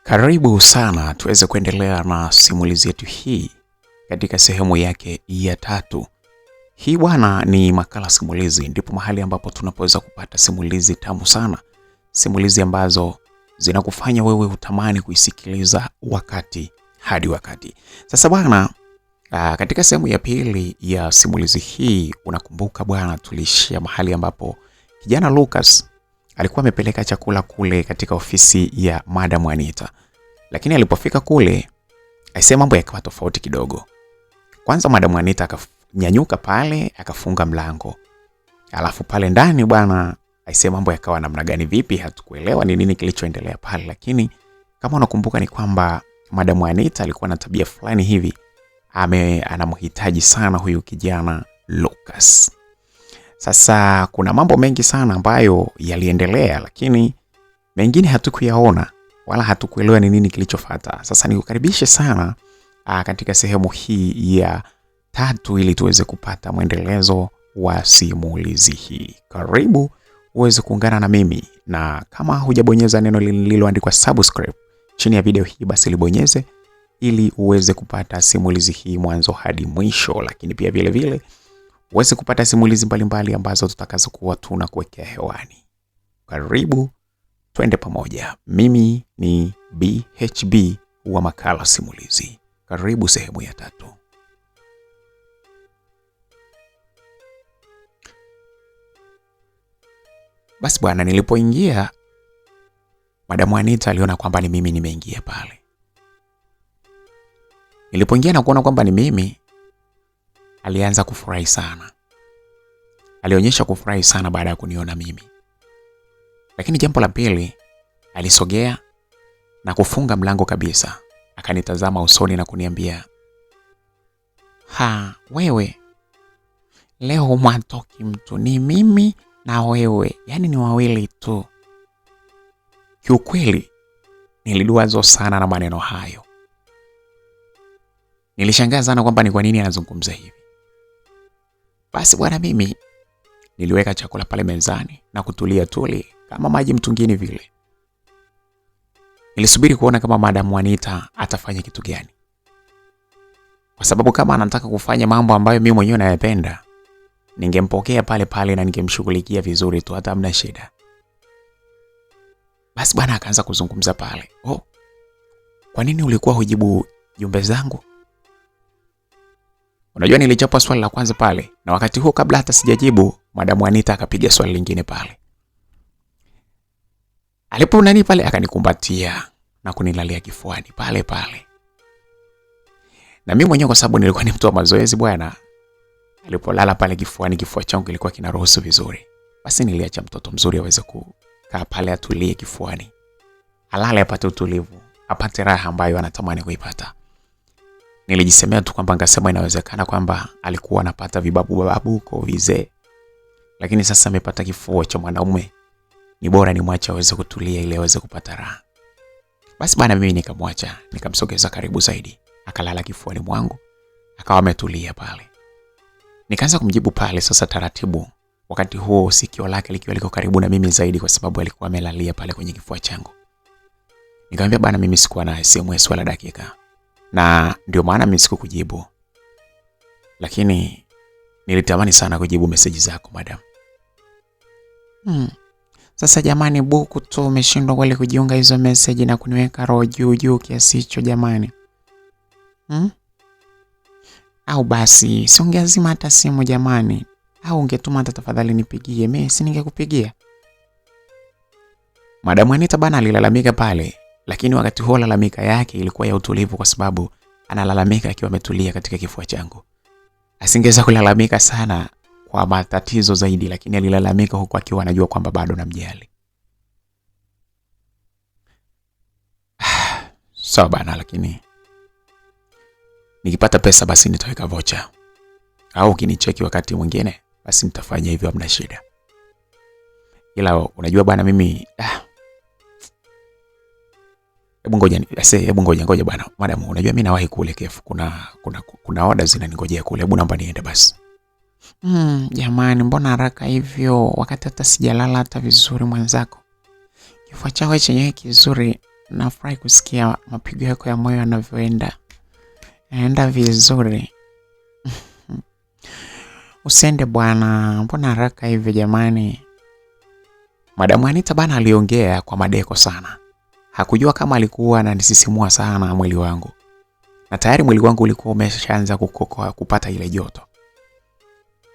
Karibu sana tuweze kuendelea na simulizi yetu hii katika sehemu yake ya 3. Hii bwana ni makala simulizi, ndipo mahali ambapo tunapoweza kupata simulizi tamu sana. Simulizi ambazo zinakufanya wewe utamani kuisikiliza wakati hadi wakati. Sasa bwana, katika sehemu ya pili ya simulizi hii unakumbuka bwana, tulishia mahali ambapo kijana Lucas alikuwa amepeleka chakula kule katika ofisi ya Madam Anita. Lakini alipofika kule, aisee mambo yakawa tofauti kidogo. Kwanza Madam Anita akanyanyuka pale, akafunga mlango. Alafu pale ndani bwana, aisee mambo yakawa namna gani vipi hatukuelewa ni nini kilichoendelea pale, lakini kama unakumbuka ni kwamba Madam Anita alikuwa na tabia fulani hivi, anamhitaji sana huyu kijana Lucas. Sasa kuna mambo mengi sana ambayo yaliendelea, lakini mengine hatukuyaona wala hatukuelewa ni nini kilichofuata. Sasa nikukaribishe sana katika sehemu hii ya 3 ili tuweze kupata mwendelezo wa simulizi hii. Karibu uweze kuungana na mimi, na kama hujabonyeza neno lililoandikwa subscribe chini ya video hii, basi libonyeze ili uweze kupata simulizi hii mwanzo hadi mwisho, lakini pia vile vile uweze kupata simulizi mbalimbali ambazo tutakazokuwa tunakuwekea hewani. Karibu twende pamoja. Mimi ni BHB wa makala simulizi. Karibu sehemu ya 3. Basi bwana, nilipoingia Madam Anita aliona kwamba ni mimi nimeingia pale. Nilipoingia na kuona kwamba ni mimi, alianza kufurahi sana. Alionyesha kufurahi sana baada ya kuniona mimi. Lakini jambo la pili, alisogea na kufunga mlango kabisa. Akanitazama usoni na kuniambia, wewe leo humatoki mtu, ni mimi na wewe, yani ni wawili tu." Kiukweli niliduazo sana na maneno hayo. Nilishangaa sana kwamba ni kwa nini anazungumza hivi. Basi bwana, mimi niliweka chakula pale mezani na kutulia tuli kama maji mtungini vile. Nilisubiri kuona kama Madam Anita atafanya kitu gani, kwa sababu kama anataka kufanya mambo ambayo mimi mwenyewe nayapenda, ningempokea pale pale na ningemshughulikia vizuri tu, hata hamna shida. Basi bwana akaanza kuzungumza pale. Kwa nini ulikuwa hujibu jumbe zangu? Unajua nilichapa swali la kwanza pale, na wakati huo kabla hata sijajibu, Madam Anita akapiga swali lingine pale. Alipo nani pale akanikumbatia na kunilalia kifuani pale pale. Na mimi mwenyewe kwa sababu nilikuwa ni mtu wa mazoezi bwana, alipolala pale kifuani, kifua changu kilikuwa kinaruhusu vizuri. Basi niliacha mtoto mzuri aweze kukaa pale atulie kifuani. Alale apate utulivu, apate raha ambayo anatamani kuipata. Nilijisemea tu kwamba ngasema inawezekana kwamba alikuwa anapata vibabu kwa vizee, lakini sasa amepata kifua cha mwanaume, ni bora nimwache aweze kutulia ili aweze kupata raha. Basi bana, mimi nikamwacha, nikamsogeza karibu zaidi, akalala kifuani mwangu, akawa ametulia pale. Nikaanza kumjibu pale sasa taratibu, wakati huo sikio lake likiwa liko karibu na mimi zaidi, kwa sababu alikuwa amelalia pale kwenye kifua changu. Nikamwambia bana, mimi sikuwa na SMS wala dakika, na ndio maana mimi sikukujibu, lakini nilitamani sana kujibu message zako madam. Sasa jamani, buku tu umeshindwa kweli kujiunga hizo message na kuniweka roho juu kiasi hicho jamani. Au basi si ungeazima hata simu jamani, au ungetuma hata tafadhali nipigie, mimi si ningekupigia. Madam Anita bana alilalamika pale, lakini wakati huo lalamika yake ilikuwa ya utulivu, kwa sababu analalamika akiwa ametulia katika kifua changu. Asingeweza kulalamika sana kwa matatizo zaidi, lakini alilalamika huku akiwa anajua kwamba bado namjali. Sawa bana, lakini nikipata pesa basi nitaweka voucher, au ukinicheki wakati mwingine basi nitafanya hivyo, hamna shida. Ila unajua bana, mimi hebu ngoja bana madam, unajua mimi nawahi kule kefu, kuna order zinaningojea kule, hebu naomba niende basi. Jamani, mbona haraka hivyo wakati hata sijalala hata vizuri mwenzako? Kifua chako chenyewe kizuri Nafurahi kusikia mapigo yako ya moyo yanavyoenda. Yaenda vizuri. Usiende bwana, mbona haraka hivi jamani? Madamu Anita bana aliongea kwa madeko sana. Hakujua kama alikuwa ananisisimua sana mwili wangu. Na tayari mwili wangu ulikuwa umeshaanza kukokoa kupata ile joto.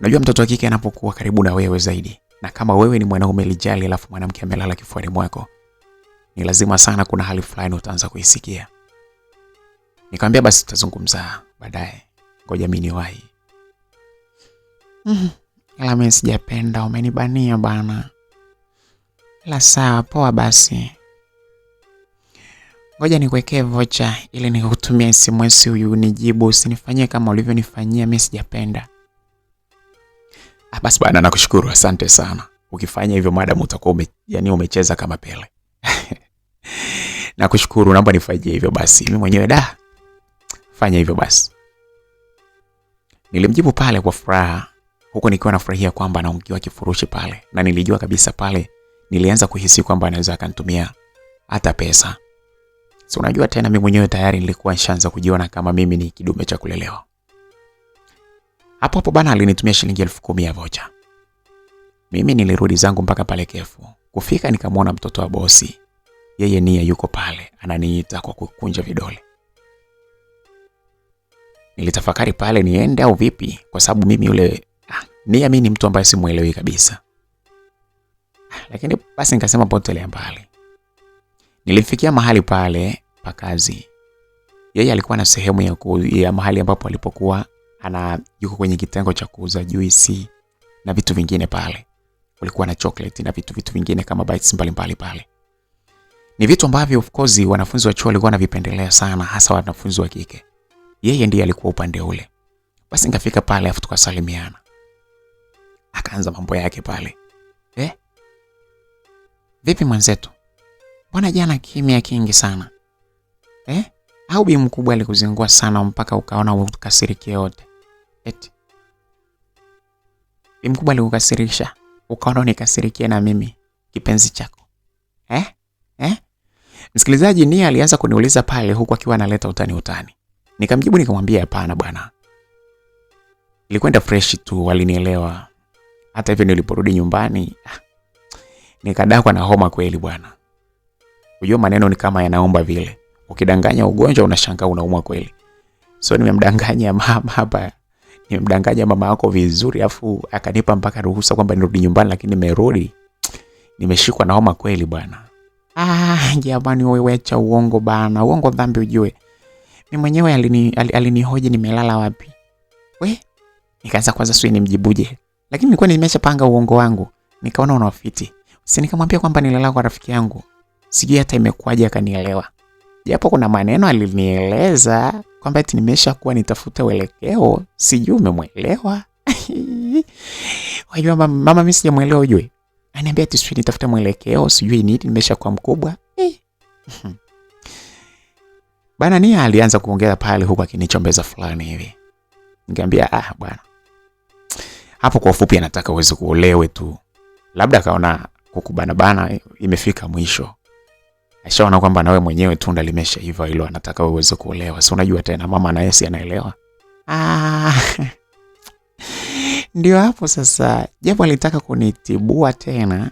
Unajua mtoto wa kike anapokuwa karibu na wewe zaidi, na kama wewe ni mwanaume lijali alafu mwanamke amelala kifuani mwako, ni lazima sana kuna hali fulani utaanza kuisikia. Nikamwambia basi tutazungumza baadaye. Ngoja mimi niwahi. Ila mimi sijapenda, umenibania bana. La sawa, poa basi. Ngoja nikuwekee vocha ili nikutumie SMS huyu unijibu, usinifanyie kama ulivyonifanyia, mimi sijapenda. Basi bana, nakushukuru, asante sana. Ukifanya hivyo madam utakuwa umecheza kama Pele. Nakushukuru, naomba nifanyie hivyo basi. Mimi mwenyewe fanya hivyo basi. Nilimjibu pale kwa furaha, huko nikiwa nafurahia kwamba anaongewa kifurushi pale, na nilijua kabisa pale nilianza kuhisi kwamba anaweza akanitumia hata pesa. So unajua tena mimi mwenyewe tayari nilikuwa nishaanza kujiona kama mimi ni kidume cha kulelewa. Hapo bana alinitumia shilingi 10,000 ya vocha. Mimi nilirudi zangu mpaka pale Kefu. Kufika nikamwona mtoto wa bosi. Yeye Nia yuko pale, ananiita kwa kukunja vidole. Nilitafakari pale niende au vipi, kwa sababu mimi yule Nia mimi ni mtu ambaye simuelewi kabisa. Lakini basi nikasema potelea mbali. Nilifikia mahali pale pa kazi. Yeye alikuwa na sehemu ya mahali ambapo alipokuwa yuko kwenye kitengo cha kuuza juisi na vitu vingine pale. Kulikuwa na chocolate na vitu vingine kama bites mbalimbali pale. Ni vitu ambavyo of course wanafunzi wa chuo walikuwa wanavipendelea sana, hasa wanafunzi wa kike. Yeye ndiye alikuwa upande ule. Basi nikafika pale afu tukasalimiana. Akaanza mambo yake pale. Vipi mwenzetu? Mbona jana kimya kingi sana? Au bi mkubwa alikuzingua sana mpaka ukaona ukasirikia yote? Eti bi mkubwa alikukasirisha ukaona unikasirikia na mimi kipenzi chako? Msikilizaji, Nia alianza kuniuliza pale huku akiwa analeta utani. Nikamjibu nikamwambia hapana bwana. Ilikwenda fresh tu, walinielewa. Hata hivyo niliporudi nyumbani nikadakwa na homa kweli bwana. Unajua maneno ni kama yanaomba vile. Ukidanganya ugonjwa unashangaa unaumwa kweli. So nimemdanganya mama hapa. Nimemdanganya mama yako vizuri afu akanipa mpaka ruhusa kwamba nirudi nyumbani, lakini nimerudi nimeshikwa na homa kweli bwana. Jamani wewe acha uongo bana. Uongo dhambi ujue. Mimi mwenyewe alinihoji nimelala wapi. Nikaanza kwanza sio nimjibuje. Lakini nilikuwa nimeshapanga uongo wangu. Nikaona unafiti. Nikamwambia kwamba nilala kwa rafiki yangu. Sijui hata imekuaje akanielewa. Japo kuna maneno alinieleza kwamba eti nimeshakuwa nitafuta uelekeo, sijui umemuelewa. Wajua mama mimi sijamuelewa ujue. Ananiambia eti sijui nitafuta mwelekeo, sijui nini, nimeshakuwa mkubwa. Bana Nia alianza kuongea pale huku akinichombeza fulani hivi. Nikamwambia bwana. Hapo kwa ufupi anataka uweze kuolewe tu. Labda akaona kukubana imefika mwisho. Ashaona kwamba nawe mwenyewe tunda limeshaiva hilo, anataka uweze kuolewa. Si unajua tena mama na yeye anaelewa. Ndio hapo sasa japo alitaka kunitibua tena.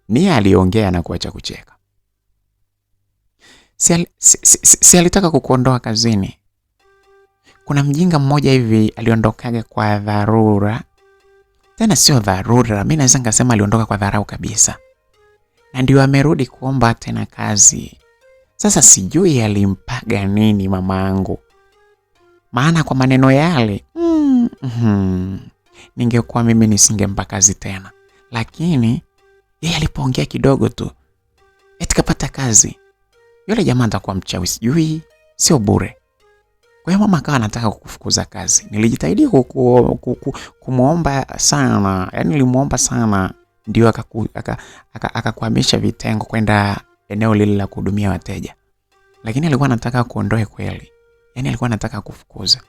Nia aliongea na kuacha kucheka. Si alitaka kukuondoa kazini. Kuna mjinga mmoja hivi aliondokaga kwa dharura. Tena sio dharura, mimi naweza ngasema aliondoka kwa dharau kabisa. Na ndio amerudi kuomba tena kazi. Sasa sijui alimpaga nini mamangu. Maana kwa maneno yale, ningekuwa mimi nisingempa kazi tena. Lakini yeye alipoongea kidogo tu, eti kapata kazi. Yule jamaa atakuwa mchawi sijui, sio bure. Kwa hiyo mama akawa anataka kukufukuza kazi. Nilijitahidi kumuomba sana. Yaani nilimuomba sana ndio akakuhamisha vitengo kwenda eneo lile la kuhudumia wateja. Lakini alikuwa anataka kuondoe kweli. Yaani alikuwa anataka kufukuza.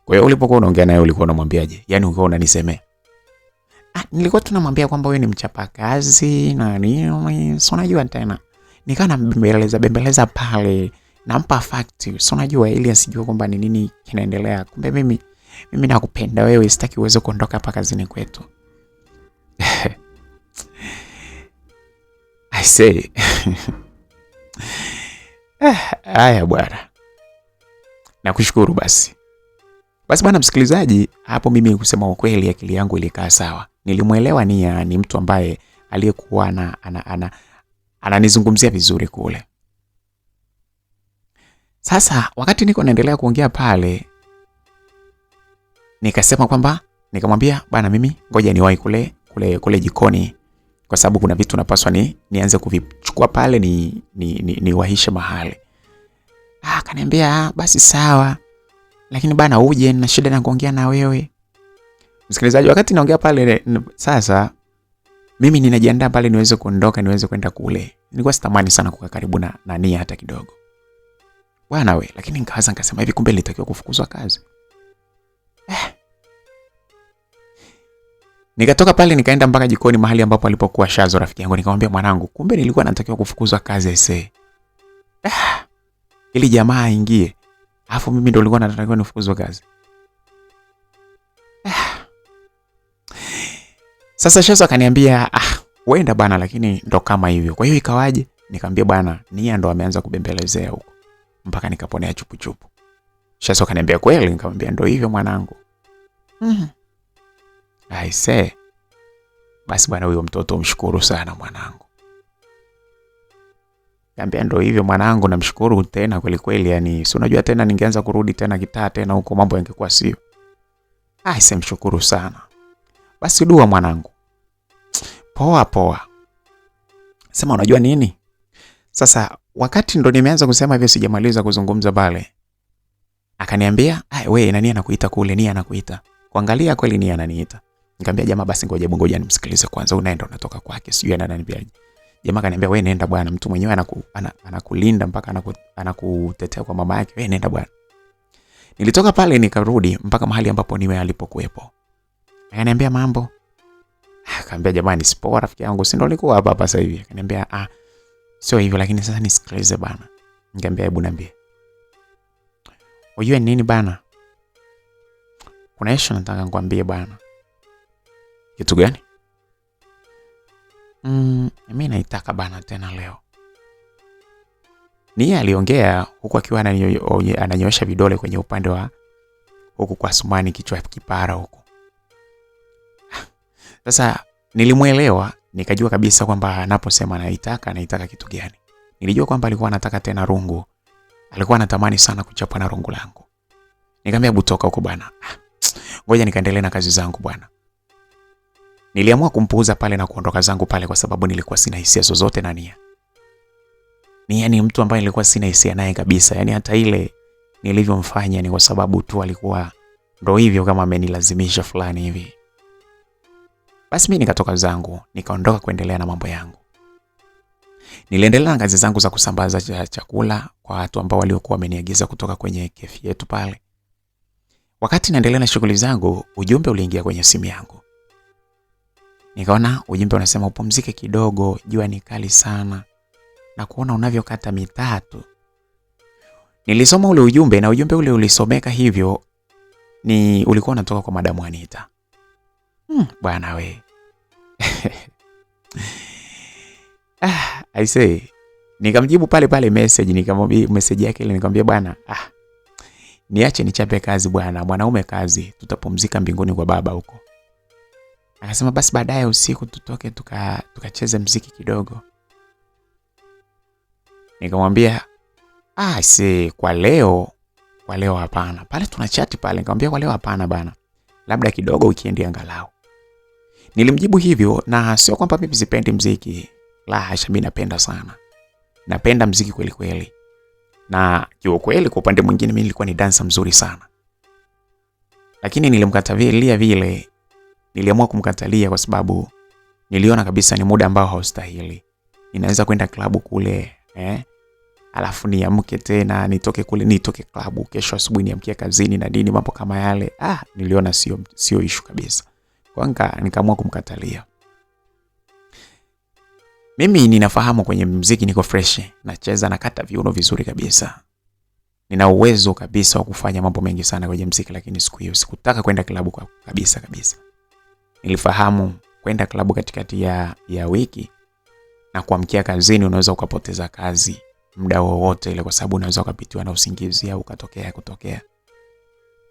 Kwa hiyo ulipokuwa unaongea naye ulikuwa unamwambiaje? Yaani ulikuwa unanisemea? Nilikuwa tunamwambia kwamba wewe ni mchapa kazi na nini, si unajua tena. Nikaa bembeleza pale, nampa fact. So unajua ili asijue kwamba ni nini kinaendelea. Kumbe mimi nakupenda wewe, sitaki uweze kuondoka hapa kazini kwetu. I say. Haya bwana. Nakushukuru basi. Basi bwana msikilizaji, hapo mimi kusema ukweli akili yangu ilikaa sawa. Nilimuelewa Nia ni mtu ambaye aliyekuwa ananizungumzia vizuri kule. Sasa wakati niko naendelea kuongea pale, nikasema kwamba nikamwambia bwana mimi ngoja niwahi kule jikoni kwa sababu kuna vitu napaswa nianze kuvichukua pale niwahishe mahali. Akaniambia basi sawa. Lakini bana uje na shida na kuongea na wewe. Msikilizaji, wakati naongea pale sasa mimi ninajiandaa pale niweze kuondoka niweze kwenda kule. Nilikuwa sitamani sana kukaa karibu na Nia hata kidogo. Bwana we, lakini nikaanza nikasema hivi kumbe nilitakiwa kufukuzwa kazi. Nikatoka pale nikaenda mpaka jikoni mahali ambapo alipokuwa Shazo rafiki yangu, nikamwambia mwanangu, kumbe nilikuwa natakiwa kufukuzwa kazi ese. Ili jamaa aingie. Alafu mimi ndio nilikuwa natakiwa nifukuzwe kazi. Sasa Shazo akaniambia, wenda bana lakini ndo kama hivyo. Kwa hiyo ikawaje? Nikamwambia bana, Nia ndo ameanza kubembelezea huko. Mpaka nikaponea chupu. Shazo akaniambia kweli? Nikamwambia ndo hivyo mwanangu. I say. Basi bwana huyo mtoto mshukuru sana mwanangu. Nikamwambia ndo hivyo mwanangu, namshukuru tena kweli kweli, yani si unajua tena ningeanza kurudi tena kitaa tena huko mambo yangekuwa sio. Sema mshukuru sana. Basi dua mwanangu. Poa. Sema unajua nini? Sasa wakati ndo nimeanza kusema hivyo sijamaliza kuzungumza pale. Akaniambia, wewe nani anakuita kule? Nia anakuita. Kuangalia kweli Nia ananiita. Nikamwambia jamaa basi ngoja nimsikilize kwanza, unaenda unatoka kwake sijui ananiambiaje. Jamaa akaniambia wewe nenda bwana, mtu mwenyewe anakulinda mpaka anakutetea kwa mama yake, wewe nenda bwana. Nilitoka pale nikarudi mpaka mahali ambapo niwe alipokuepo. Akaniambia mambo. Akaniambia jamani sipo rafiki yangu, si ndo nilikuwa hapa sasa hivi. Akaniambia sio hivyo lakini sasa nisikilize bana. Nikamwambia hebu niambie. Unajua nini bana? Kuna issue nataka nikwambie bana. Kitu gani? Mimi naitaka bana tena leo. Nia aliongea huku akiwa ananyoosha vidole kwenye upande wa huku kwa Sumani kichwa kipara huku. Sasa nilimuelewa, nikajua kabisa kwamba anaposema naitaka kitu gani. Nilijua kwamba alikuwa anataka tena rungu. Alikuwa anatamani sana kuchapwa na rungu langu. Nikamwambia butoka huko bwana. Ngoja nikaendelee na kazi zangu bwana. Niliamua kumpuuza pale na kuondoka zangu pale kwa sababu nilikuwa sina hisia zozote na Nia. Nia ni mtu ambaye nilikuwa sina hisia naye kabisa. Yaani hata ile nilivyomfanya ni kwa sababu tu alikuwa ndo hivyo kama amenilazimisha fulani hivi. Basi mimi nikatoka zangu, nikaondoka kuendelea na mambo yangu. Niliendelea na kazi zangu za kusambaza chakula kwa watu ambao waliokuwa wameniagiza kutoka kwenye kefi yetu pale. Wakati naendelea na shughuli zangu, ujumbe uliingia kwenye simu yangu. Nikaona ujumbe unasema upumzike kidogo, jua ni kali sana. Na kuona unavyokata mitatu. Nilisoma ule ujumbe na ujumbe ule ulisomeka hivyo ulikuwa unatoka kwa Madam Anita. Bwana we. I say, nikamjibu pale message, nikamwambia message yake ile nikamwambia bwana, niache nichape kazi bwana, mwanaume kazi, tutapumzika mbinguni kwa baba huko. Akasema basi baadaye usiku tutoke tukacheze muziki kidogo. Nikamwambia kwa leo hapana. Pale tunachati pale, nikamwambia kwa leo hapana bana. Labda kidogo weekend angalau. Nilimjibu hivyo na sio kwamba mimi sipendi muziki. La hasha, mimi napenda sana. Napenda muziki kweli kweli. Na kiukweli kwa upande mwingine mimi nilikuwa ni dancer mzuri sana. Lakini nilimkatalia vile. Niliamua kumkatalia kwa sababu niliona kabisa ni muda ambao haustahili. Ninaweza kwenda klabu kule, alafu niamke tena nitoke klabu kesho asubuhi niamkie kazini na dini mambo kama yale. Niliona sio issue kabisa. Kwa nikaamua kumkatalia. Mimi ninafahamu kwenye muziki niko fresh, nacheza na kata viuno vizuri kabisa. Nina uwezo kabisa wa kufanya mambo mengi sana kwenye muziki, lakini siku hiyo sikutaka kwenda klabu kwa kabisa. Nilifahamu kwenda klabu katikati ya wiki na kuamkia kazini unaweza ukapoteza kazi muda wowote ile, kwa sababu unaweza ukapitiwa na usingizi au kutokea.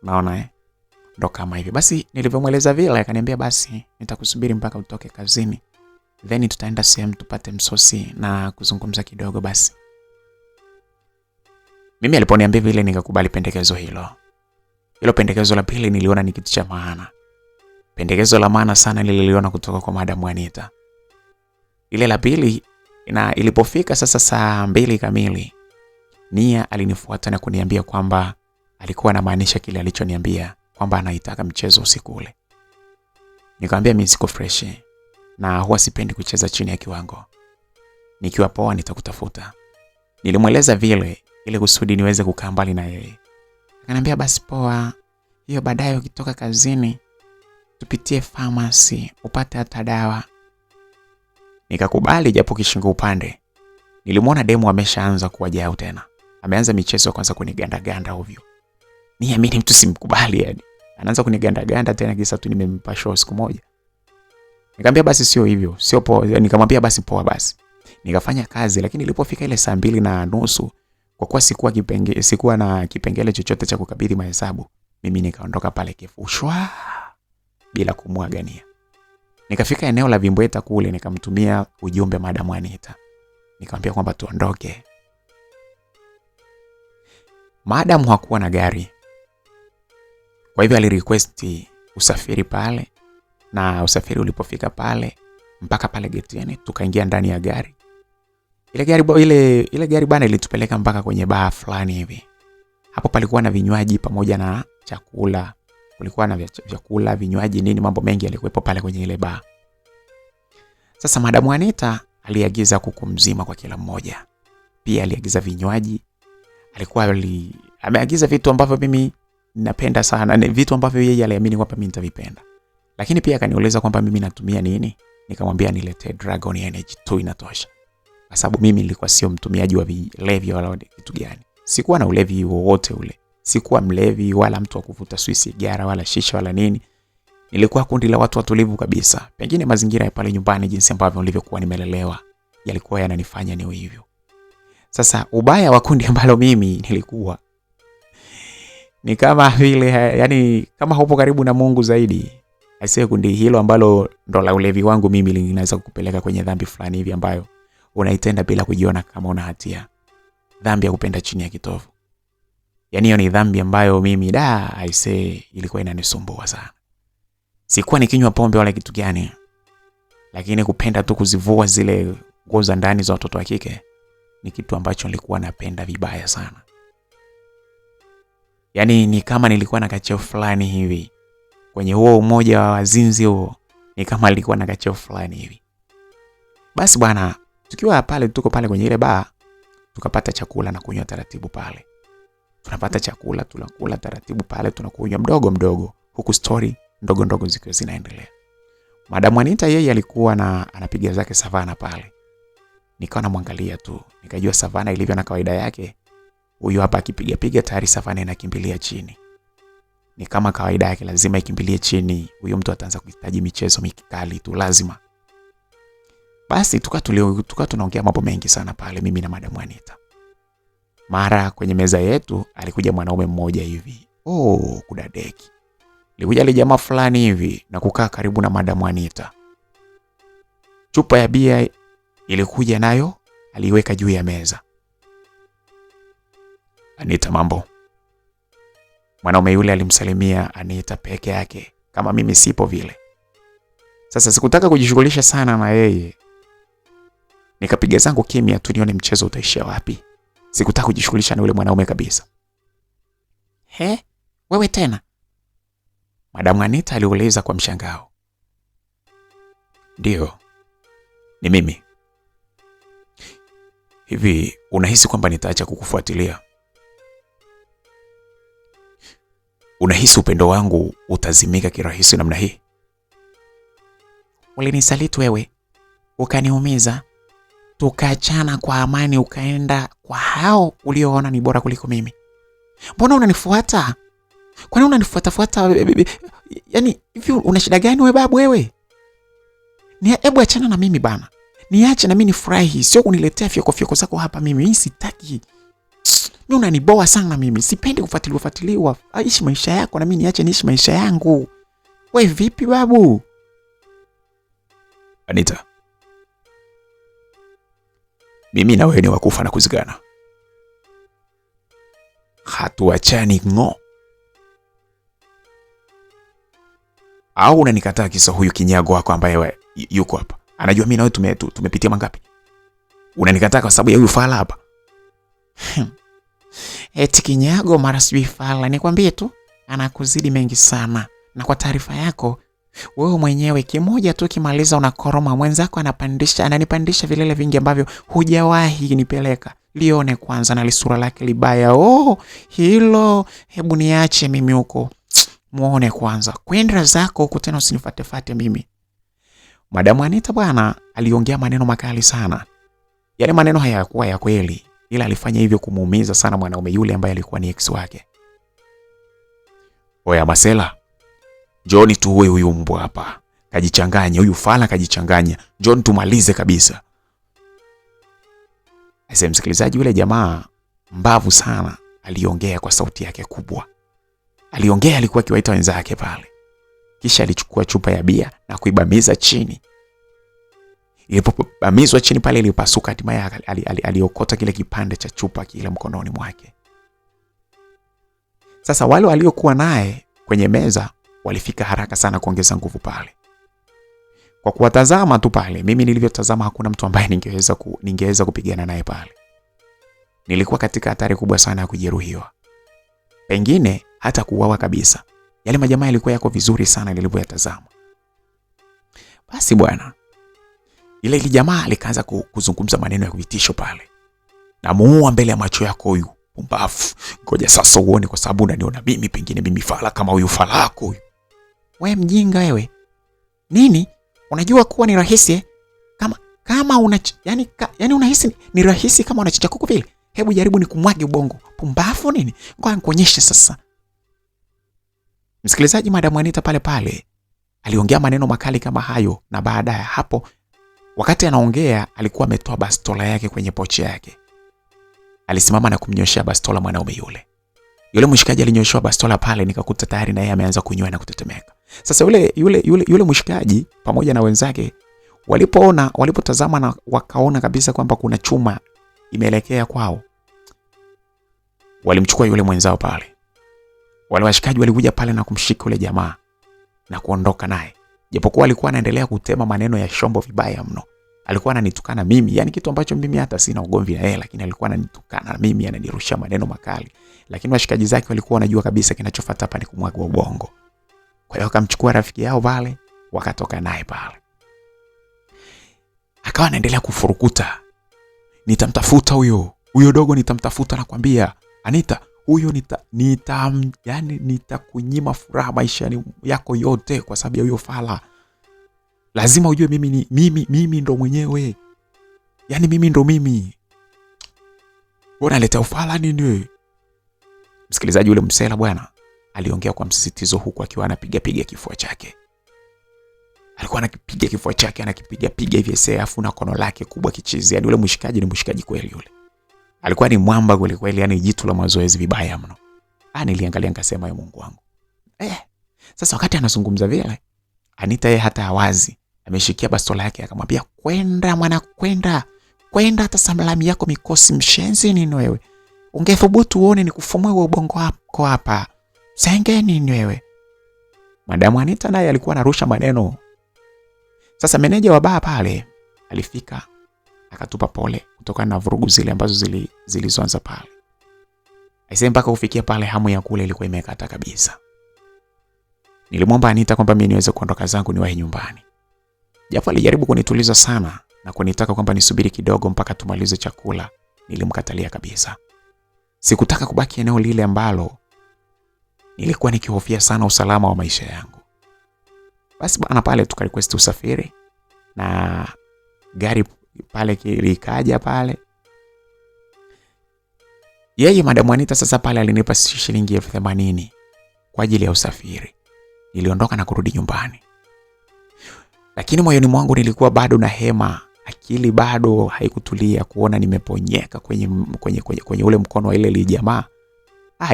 Unaona ndo kama hivi. Basi nilivyomweleza vile akaniambia basi nitakusubiri mpaka utoke kazini, then tutaenda sehemu tupate msosi na kuzungumza kidogo. Basi mimi aliponiambia vile nikakubali pendekezo hilo. Hilo pendekezo la pili niliona ni kitu cha maana. Pendekezo la maana sana nililiona kutoka kwa Madam Anita. Ile la pili, na ilipofika sasa saa 2 kamili, Nia alinifuata na kuniambia kwamba alikuwa anamaanisha kile alichoniambia, kwamba anaitaka mchezo usiku ule. Nikamwambia mimi siko fresh na huwa sipendi kucheza chini ya kiwango. Nikiwa poa nitakutafuta. Nilimweleza vile ili kusudi niweze kukaa mbali na yeye. Akaniambia basi poa, hiyo baadaye ukitoka kazini tupitie pharmacy upate hata dawa. Nikakubali japo kishingo upande. Nilimwona demo ameshaanza kuwajao tena. Ameanza michezo kwanza kuniganda ovyo. Niamini mtu simkubali yani. Anaanza kuniganda tena kisa tu nimempa show siku moja. Nikamwambia basi sio hivyo, sio poa. Nikamwambia basi poa basi. Nikafanya kazi, lakini ilipofika ile saa 2:30, kwa kuwa sikuwa na kipengele chochote cha kukabidhi mahesabu, mimi nikaondoka pale kifushwa bila kumwaga Nia. Nikafika eneo la Vimbweta kule, nikamtumia ujumbe Madam Anita. Nikamwambia kwamba tuondoke. Madam hakuwa na gari, kwa hivyo alirequest usafiri pale, na usafiri ulipofika pale mpaka pale getini tukaingia ndani ya gari. Ile gari bana ilitupeleka mpaka kwenye bar fulani hivi. Hapo palikuwa na vinywaji pamoja na chakula. Kulikuwa na vyakula, vinywaji, nini, mambo mengi yalikuwepo pale kwenye ile bar. Sasa Madam Anita aliagiza kuku mzima kwa kila mmoja. Pia aliagiza vinywaji. Ameagiza vitu ambavyo mimi napenda sana, vitu ambavyo yeye aliamini kwamba mimi nitavipenda. Lakini pia akaniuliza kwamba mimi natumia nini? Nikamwambia niletee Dragon Energy tu inatosha. Kwa sababu mimi nilikuwa sio mtumiaji wa vilevi wala kitu gani. Sikuwa na ulevi wowote ule. Sikuwa mlevi wala mtu wa kuvuta sigara wala shisha wala nini. Nilikuwa kundi la watu watulivu kabisa. Pengine mazingira ya pale nyumbani, jinsi ambavyo nilivyokuwa nimelelewa, yalikuwa yananifanya niwe hivyo. Sasa ubaya wa kundi ambalo mimi nilikuwa ni kama vile, yani kama hupo karibu na Mungu zaidi. Aisee, kundi hilo ambalo ndo la ulevi wangu mimi linaweza kukupeleka kwenye dhambi fulani hivi ambayo unaitenda bila kujiona kama una hatia. Dhambi ya kupenda chini ya kitovu. Yani hiyo ni dhambi ambayo mimi aisee ilikuwa inanisumbua sana. Sikuwa nikinywa pombe wala kitu gani, lakini kupenda tu kuzivua zile nguo za ndani za watoto wa kike ni kitu ambacho nilikuwa napenda vibaya sana. Yani ni kama nilikuwa na kacheo fulani hivi kwenye huo umoja wa wazinzi huo, ni kama nilikuwa na kacheo fulani hivi. Basi bwana, tukiwa pale tuko pale kwenye ile bar, tukapata chakula na kunywa taratibu pale. Tunapata chakula, tunakula taratibu pale, tunakunywa mdogo huku story ndogo zikiwa zinaendelea. Madam Anita yeye alikuwa anapiga zake savana pale. Nikawa namwangalia tu, nikajua savana ilivyo na kawaida yake. Huyu hapa akipiga tayari savana inakimbilia chini. Ni kama kawaida yake, lazima ikimbilie chini. Huyo mtu ataanza kuhitaji michezo mikali tu lazima. Basi tukawa tunaongea mambo mengi sana pale mimi na Madam Anita. Mara kwenye meza yetu alikuja mwanaume mmoja hivi. Kudadeki. Alikuja ile jamaa fulani hivi na kukaa karibu na Madam Anita. Chupa ya bia ilikuja nayo, aliweka juu ya meza. Anita, mambo? Mwanaume yule alimsalimia Anita peke yake kama mimi sipo vile. Sasa sikutaka kujishughulisha sana na yeye. Nikapiga zangu kimya tu nione mchezo utaishia wapi. Sikutaka kujishughulisha na yule mwanaume kabisa. Wewe tena? Madam Anita aliuliza kwa mshangao. Ndio, ni mimi. Hivi unahisi kwamba nitaacha kukufuatilia? Unahisi upendo wangu utazimika kirahisi namna hii? Ulinisaliti wewe, ukaniumiza, tukaachana kwa amani, ukaenda kwa hao ulioona ni bora kuliko mimi. Mbona unanifuata? Kwa nini unanifuata? Yaani hivi una shida gani wewe babu wewe? Hebu achana na mimi bana. Niache na mimi nifurahi, sio kuniletea fyoko zako hapa mimi. Mimi sitaki. Mimi unaniboa sana mimi. Sipendi kufuatiliwa. Aishi maisha yako na mimi niache niishi maisha yangu. Wewe vipi babu? Anita, mimi na wewe ni wakufa na kuzigana. Hatuachani ngo. Au unanikataa kisa huyu kinyago wako ambaye yuko hapa? Anajua mimi na wewe tumepitia mangapi? Unanikataa kwa sababu ya huyu fala hapa? Eti kinyago mara sijui fala, nikwambie tu anakuzidi mengi sana. Na kwa taarifa yako, wewe mwenyewe kimoja tu kimaliza unakoroma, mwenzako ananipandisha vilele vingi ambavyo hujawahi nipeleka. Lione kwanza na lisura lake libaya. Hilo hebu niache mimi huko. Muone kwanza. Kwenda zako huko tena usinifuate mimi. Madamu Anita bwana aliongea maneno makali sana. Yale maneno hayakuwa ya kweli, ila alifanya hivyo kumuumiza sana mwanaume yule ambaye alikuwa ni ex wake. Oya Masela, John tuwe huyu mbwa hapa. Kajichanganya, huyu fala kajichanganya. John tumalize kabisa. Asa msikilizaji, yule jamaa mbavu sana aliongea kwa sauti yake kubwa. Aliongea alikuwa akiwaita wenzake pale. Kisha alichukua chupa ya bia na kuibamiza chini. Ilipobamizwa chini pale ilipasuka, hatimaye aliokota kile kipande cha chupa kile mkononi mwake. Sasa wale waliokuwa naye kwenye meza walifika haraka sana kuongeza nguvu pale. Kwa kuwatazama tu pale, mimi nilivyotazama hakuna mtu ambaye ningeweza kupigana naye pale. Nilikuwa katika hatari kubwa sana ya kujeruhiwa. Pengine hata kuuawa kabisa. Yale majamaa yalikuwa yako vizuri sana nilivyoyatazama. Basi bwana, ile jamaa alikaanza kuzungumza maneno ya vitisho pale. Namuua mbele ya macho yako huyu pumbafu. Ngoja sasa uone, kwa sababu unaniona mimi, pengine mimi fala kama huyu fala yako huyu. Wewe mjinga wewe. Nini? Unajua kuwa ni rahisi kama yani unahisi ni rahisi kama unachicha kuku vile? Hebu jaribu ni kumwage ubongo. Pumbafu nini? Ngoja nikuonyeshe sasa. Msikilizaji, Madamu Anita pale aliongea maneno makali kama hayo, na baada ya hapo wakati anaongea alikuwa ametoa bastola yake kwenye pochi yake. Alisimama na kumnyoshia bastola mwanaume yule. Yule mshikaji alinyoshwa bastola pale, nikakuta tayari na yeye ameanza kunywa na kutetemeka. Sasa yule mshikaji pamoja na wenzake walipotazama na wakaona kabisa kwamba kuna chuma imeelekea kwao, walimchukua yule mwenzao pale. Wale washikaji walikuja pale na kumshika yule jamaa na kuondoka naye. Japokuwa alikuwa anaendelea kutema maneno ya shombo vibaya mno. Alikuwa ananitukana mimi, yani kitu ambacho mimi hata sina ugomvi na yeye, lakini alikuwa ananitukana mimi, ananirusha maneno makali. Lakini washikaji zake walikuwa wanajua kabisa kinachofuata hapa ni kumwaga ubongo. Kwa hiyo akamchukua rafiki yao pale, wakatoka naye pale. Akawa anaendelea kufurukuta. Nitamtafuta huyo dogo, nitamtafuta, nakwambia Anita, huyo nitakunyima furaha maisha yako yote kwa sababu ya huyo fala. Lazima ujue mimi ndo mwenyewe. Yani mimi ndo mimi. Bora leta ufala nini? Msikilizaji, yule msela bwana aliongea kwa msisitizo huku akiwa anapiga kifua chake. Alikuwa anakipiga kifua chake, anakipiga hivi afu na kono lake kubwa kichizi. Yani yule mshikaji ni mshikaji kweli yule. Alikuwa ni mwamba kweli, yani jitu la mazoezi vibaya mno. Niliangalia nikasema, Mungu wangu. Sasa wakati anazungumza vile, Anita yeye hata hawazi, ameshikia bastola yake akamwambia, "Kwenda mwana, kwenda hata samlami yako mikosi, mshenzi nini wewe? Ungethubutu uone nikufumue ubongo wako hapa. Senge nini wewe?" Madamu Anita naye alikuwa anarusha maneno. Sasa meneja wa baa pale alifika, akatupa pole kutokana na vurugu zile ambazo zilizoanza pale. Aisee, mpaka kufikia pale hamu ya kule ilikuwa imekata kabisa. Nilimwomba Anita kwamba mimi niweze kuondoka zangu niwahi nyumbani. Japo alijaribu kunituliza sana na kunitaka kwamba nisubiri kidogo mpaka tumalize chakula, nilimkatalia kabisa. Sikutaka kubaki eneo lile ambalo nilikuwa nikihofia sana usalama wa maisha yangu. Basi bwana pale tukarequest usafiri na pale kilikaja pale. Yeye Madam Anita sasa pale alinipa shilingi 80,000 kwa ajili ya usafiri. Niliondoka na kurudi nyumbani. Lakini moyoni mwangu nilikuwa bado na hema, akili bado haikutulia kuona nimeponyeka kwenye ule mkono wa ile jamaa.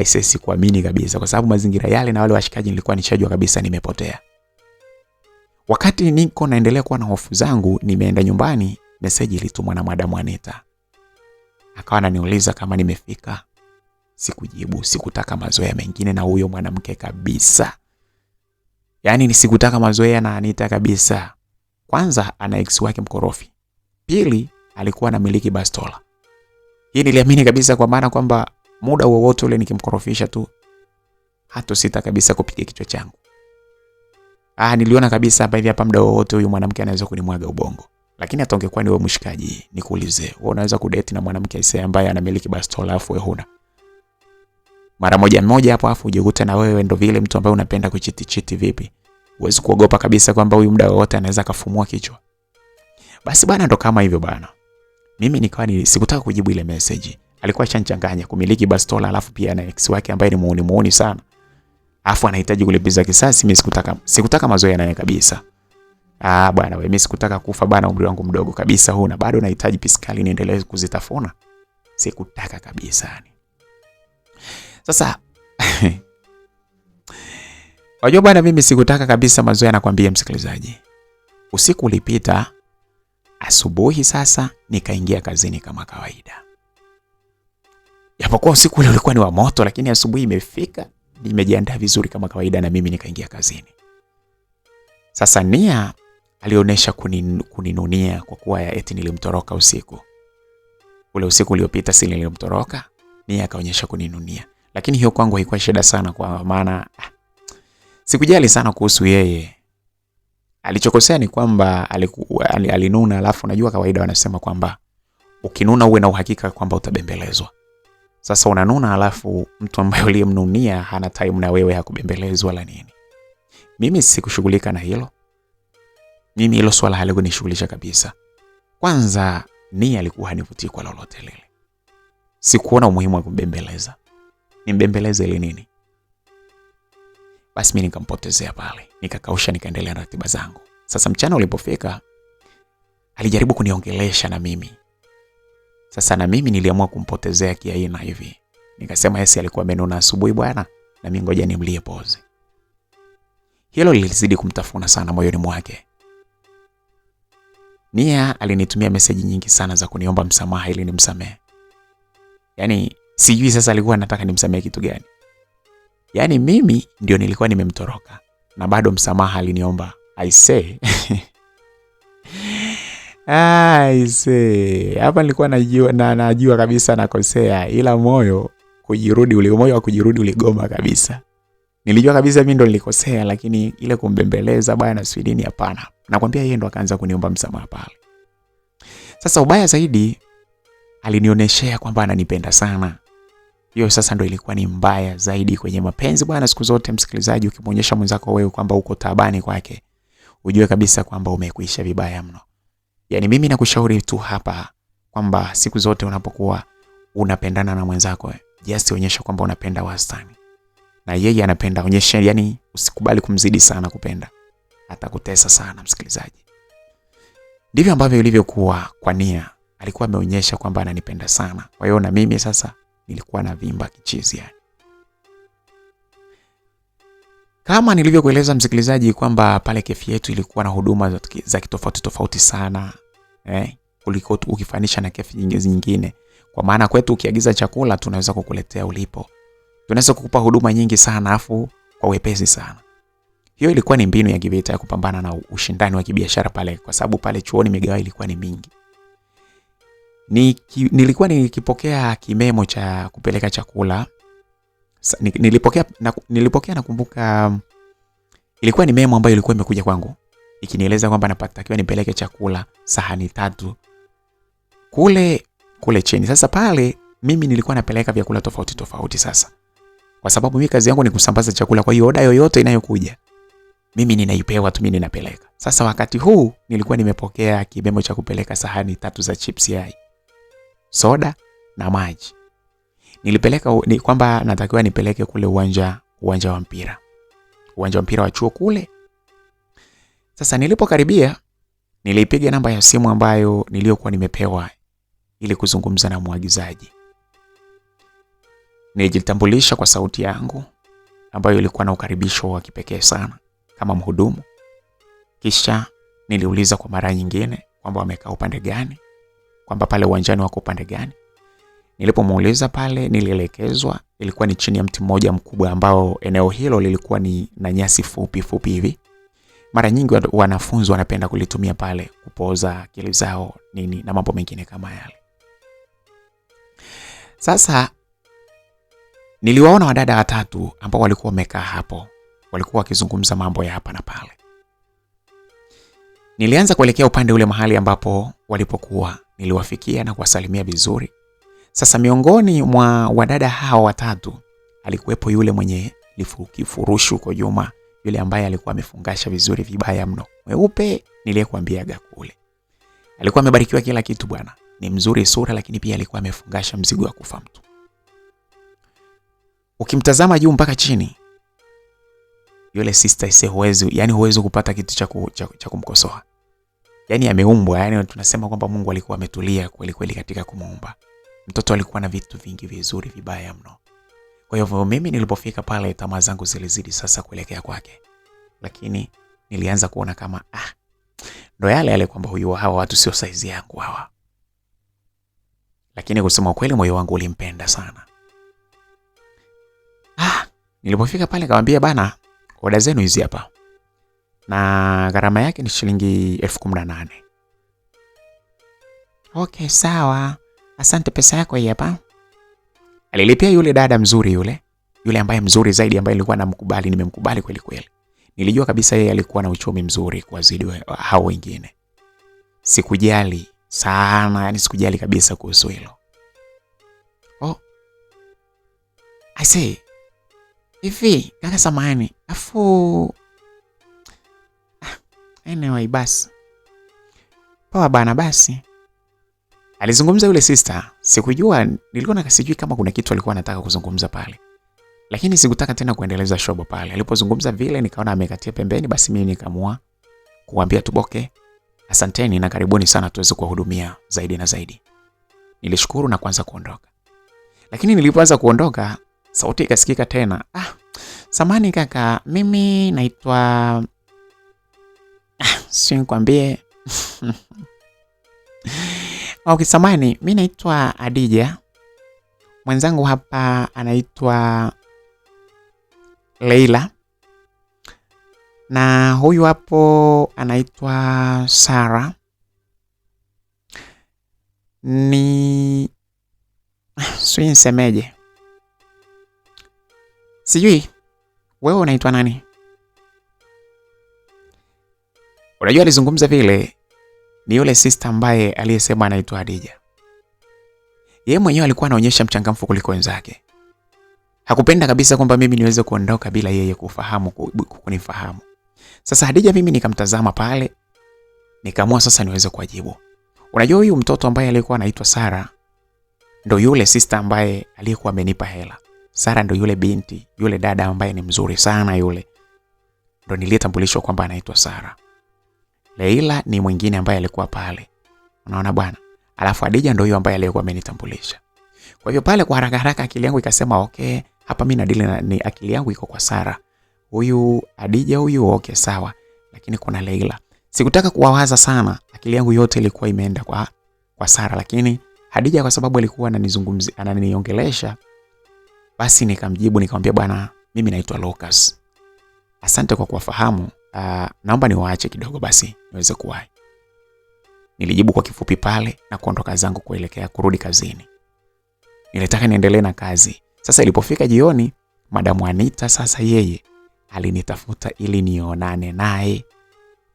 Sisi kuamini kabisa kwa sababu mazingira yale na wale washikaji nilikuwa nishajua kabisa nimepotea. Wakati niko naendelea kuwa na hofu zangu, nimeenda nyumbani, message ilitumwa na Madam Anita. Akawa ananiuliza kama nimefika. Sikujibu, sikutaka mazoea mengine na huyo mwanamke kabisa. Yaani nisikutaka mazoea na Anita kabisa. Kwanza ana ex wake mkorofi. Pili alikuwa anamiliki bastola. Hii niliamini kabisa kwa maana kwamba muda wowote ule nikimkorofisha tu hatosita kabisa kupiga kichwa changu. Niliona kabisa hapa muda wowote huyu mwanamke anaweza kunimwaga ubongo. Lakini hata ungekuwa ni wewe mshikaji, nikuulize, wewe unaweza kudate na mwanamke ambaye anamiliki bastola afu wewe huna? Mara moja hapo afu ujikute na wewe ndo vile mtu ambaye unapenda kuchiti vipi? Huwezi kuogopa kabisa kwamba huyu muda wote anaweza kafumua kichwa. Basi bana, ndo kama hivyo bana. Mimi nikawa sikutaka kujibu ile message. Alikuwa chanchanganya kumiliki bastola alafu pia na ex wake ambaye ni muuni sana. Alafu anahitaji kulipiza kisasi. Mimi sikutaka mazoea naye kabisa. Bwana wewe, mimi sikutaka kufa bana, umri wangu mdogo kabisa huu na bado nahitaji piskali niendelee kuzitafuna. Sikutaka kabisa yani. Sasa wajua bwana, mimi sikutaka kabisa mazoea, nakwambia msikilizaji. Usiku ulipita, asubuhi sasa nikaingia kazini kama kawaida. Japokuwa usiku ule ulikuwa ni wa moto, lakini asubuhi imefika, nimejiandaa vizuri kama kawaida na mimi nikaingia kazini. Sasa Nia alionyesha kuninunia kwa kuwa eti nilimtoroka usiku. Ule usiku uliopita si nilimtoroka, Nia akaonyesha kuninunia. Lakini hiyo kwangu haikuwa shida sana kwa maana sikujali sana kuhusu yeye. Alichokosea ni kwamba alinuna, alafu najua kawaida wanasema kwamba ukinuna uwe na uhakika kwamba utabembelezwa. Sasa unanuna alafu mtu ambaye uliyemnunia hana time na wewe, hakubembelezwa wala nini. Mimi sikushughulika na hilo. Mimi hilo swala halikunishughulisha kabisa. Kwanza Nia alikuwa hanivutii kwa lolote lile. Sikuona umuhimu wa kumbembeleza. Nimbembeleze ile nini? Basi mimi nikampotezea pale. Nikakausha, nikaendelea na ratiba zangu. Sasa mchana ulipofika, alijaribu kuniongelesha na mimi. Sasa na mimi niliamua kumpotezea kiaina hivi. Nikasema yeye alikuwa amenona asubuhi bwana, na mimi ngoja nimlie pause. Hilo lilizidi kumtafuna sana moyoni mwake. Nia alinitumia message nyingi sana za kuniomba msamaha ili nimsamehe. Yaani sijui sasa alikuwa anataka nimsamehe kitu gani. Yaani mimi ndio nilikuwa nimemtoroka na bado msamaha aliniomba. I say. Hapa nilikuwa najua kabisa nakosea, ila moyo wa kujirudi uligoma kabisa. Nilijua kabisa mimi ndo nilikosea, lakini ile kumbembeleza bwana swidini hapana. Nakwambia yeye ndo akaanza kuniomba msamaha pale. Sasa ubaya zaidi, alinionyeshea kwamba ananipenda sana. Hiyo sasa ndo ilikuwa ni mbaya zaidi kwenye mapenzi bwana. Siku zote msikilizaji, ukimuonyesha mwenzako wewe kwamba uko taabani kwake, ujue kabisa kwamba umekuisha vibaya mno. Yaani mimi nakushauri tu hapa kwamba siku zote unapokuwa unapendana na mwenzako, just onyesha kwamba unapenda wastani. Na yeye anapenda, onyesha, yani usikubali kumzidi sana kupenda. Atakutesa sana msikilizaji. Ndivyo ambavyo ilivyokuwa kwa Nia. Alikuwa ameonyesha kwamba ananipenda sana. Kwa hiyo na mimi sasa nilikuwa na vimba kichizi yani. Kama nilivyokueleza msikilizaji kwamba pale kefi yetu ilikuwa na huduma za tofauti sana. Kuliko ukifanisha na kefi nyingine. Kwa maana kwetu ukiagiza chakula tunaweza kukuletea ulipo. Tunaweza kukupa huduma nyingi sana afu kwa wepesi sana. Hiyo ilikuwa ni mbinu ya Giveta ya kupambana na ushindani wa kibiashara pale, kwa sababu pale chuoni migawa ilikuwa ni mingi. Nilikuwa nikipokea kimemo cha kupeleka chakula. Nilipokea nakumbuka ilikuwa ni memo ambayo ilikuwa imekuja kwangu ikinieleza kwamba napatakiwa nipeleke chakula sahani 3 kule chini. Sasa pale mimi nilikuwa napeleka vyakula tofauti sasa. Kwa sababu mimi kazi yangu ni kusambaza chakula, kwa hiyo oda yoyote inayokuja mimi ninaipewa tu, mimi ninapeleka. Sasa wakati huu nilikuwa nimepokea kibemo cha kupeleka sahani 3 za chips yai, soda na maji. Nilipeleka ni kwamba natakiwa nipeleke kule uwanja wa mpira. Uwanja wa mpira wa chuo kule. Sasa nilipokaribia, nilipiga namba ya simu ambayo niliyokuwa nimepewa ili kuzungumza na mwagizaji. Nilijitambulisha kwa sauti yangu ambayo ilikuwa na ukaribisho wa kipekee sana kama mhudumu. Kisha niliuliza kwa mara nyingine kwamba wamekaa upande gani, kwamba pale uwanjani wako upande gani. Nilipomuuliza pale, nilielekezwa ilikuwa ni chini ya mti mmoja mkubwa ambao eneo hilo lilikuwa ni na nyasi fupi fupi hivi. Mara nyingi wanafunzi wanapenda kulitumia pale kupoza akili zao nini na mambo mengine kama yale. Sasa niliwaona wadada watatu ambao walikuwa wamekaa hapo, walikuwa wakizungumza mambo ya hapa na pale. Nilianza kuelekea upande ule mahali ambapo walipokuwa, niliwafikia na kuwasalimia vizuri. Sasa miongoni mwa wadada hao watatu alikuwepo yule mwenye kifurushu kwa nyuma, yule ambaye alikuwa amefungasha vizuri vibaya mno, mweupe niliyekuambiaga kule. Alikuwa amebarikiwa kila kitu bwana, ni mzuri sura, lakini pia alikuwa amefungasha mzigo wa kufa mtu. Ukimtazama juu mpaka chini, yule sister huwezi kupata kitu cha kumkosoa. Yani ameumbwa, yani tunasema kwamba Mungu alikuwa ametulia kweli kweli katika kumuumba. Mtoto alikuwa na vitu vingi vizuri vibaya mno. Kwa hivyo mimi nilipofika pale, tamaa zangu zilizidi sasa kuelekea kwake. Lakini nilianza kuona kama ndo yale kwamba hawa watu sio size yangu hawa. Lakini kusema kweli moyo wangu ulimpenda sana. Nilipofika pale nikamwambia bana, oda zenu hizi hapa. Na gharama yake ni shilingi 18,000. Okay, sawa. Asante, pesa yako hii hapa. Alilipia yule dada mzuri yule ambaye mzuri zaidi, ambaye nilikuwa namkubali, nimemkubali kweli kweli. Nilijua kabisa yeye alikuwa na uchumi mzuri kuwazidi hao wengine. Sikujali sana, yani sikujali kabisa kuhusu hilo. I say, hivi kaka samahani, anyway basi. Poa bana basi. Alizungumza yule sister. Sikujua, nilikuwa nakasijui kama kuna kitu alikuwa anataka kuzungumza pale. Lakini sikutaka tena kuendeleza shobo pale. Alipozungumza vile nikaona amekatia pembeni, basi mimi nikaamua kuambia tuboke, asanteni na karibuni sana tuweze kuwahudumia zaidi na zaidi. Nilishukuru na kuanza kuondoka. Lakini nilipoanza kuondoka, sauti ikasikika tena. Samahani kaka, mimi naitwa si nikwambie. Okay, samahani, mimi naitwa Adija. Mwenzangu hapa anaitwa Leila. Na huyu hapo anaitwa Sara. Sijui nisemeje. Sijui wewe unaitwa nani? Unajua alizungumza vile ni yule sister ambaye aliyesema anaitwa Adija. Yeye mwenyewe alikuwa anaonyesha mchangamfu kuliko wenzake. Hakupenda kabisa kwamba mimi niweze kuondoka bila yeye kunifahamu. Sasa Adija mimi nikamtazama pale, nikaamua sasa niweze kujibu. Unajua huyu mtoto ambaye alikuwa anaitwa Sara ndo yule sister ambaye aliyekuwa amenipa hela. Sara ndo yule binti, yule dada ambaye ni mzuri sana yule. Ndo nilitambulishwa kwamba anaitwa Sara. Leila ni mwingine ambaye alikuwa pale. Unaona bwana? Alafu Adija ndo huyo ambaye alikuwa amenitambulisha. Kwa hivyo pale kwa haraka haraka akili yangu ikasema okay, hapa mimi nadili akili yangu iko kwa Sara. Huyu Adija huyu okay sawa, lakini kuna Leila. Sikutaka kuwawaza sana, akili yangu yote ilikuwa imeenda kwa Sara, lakini Adija kwa sababu alikuwa ananizungumzia, ananiongelesha, basi nikamjibu nikamwambia bwana, mimi naitwa Lucas. Asante kwa kuwafahamu. Naomba niwaache kidogo basi niweze kuwahi. Nilijibu kwa kifupi pale na kuondoka zangu kuelekea kurudi kazini. Nilitaka niendelee na kazi. Sasa ilipofika jioni, Madam Anita sasa yeye alinitafuta ili nionane naye,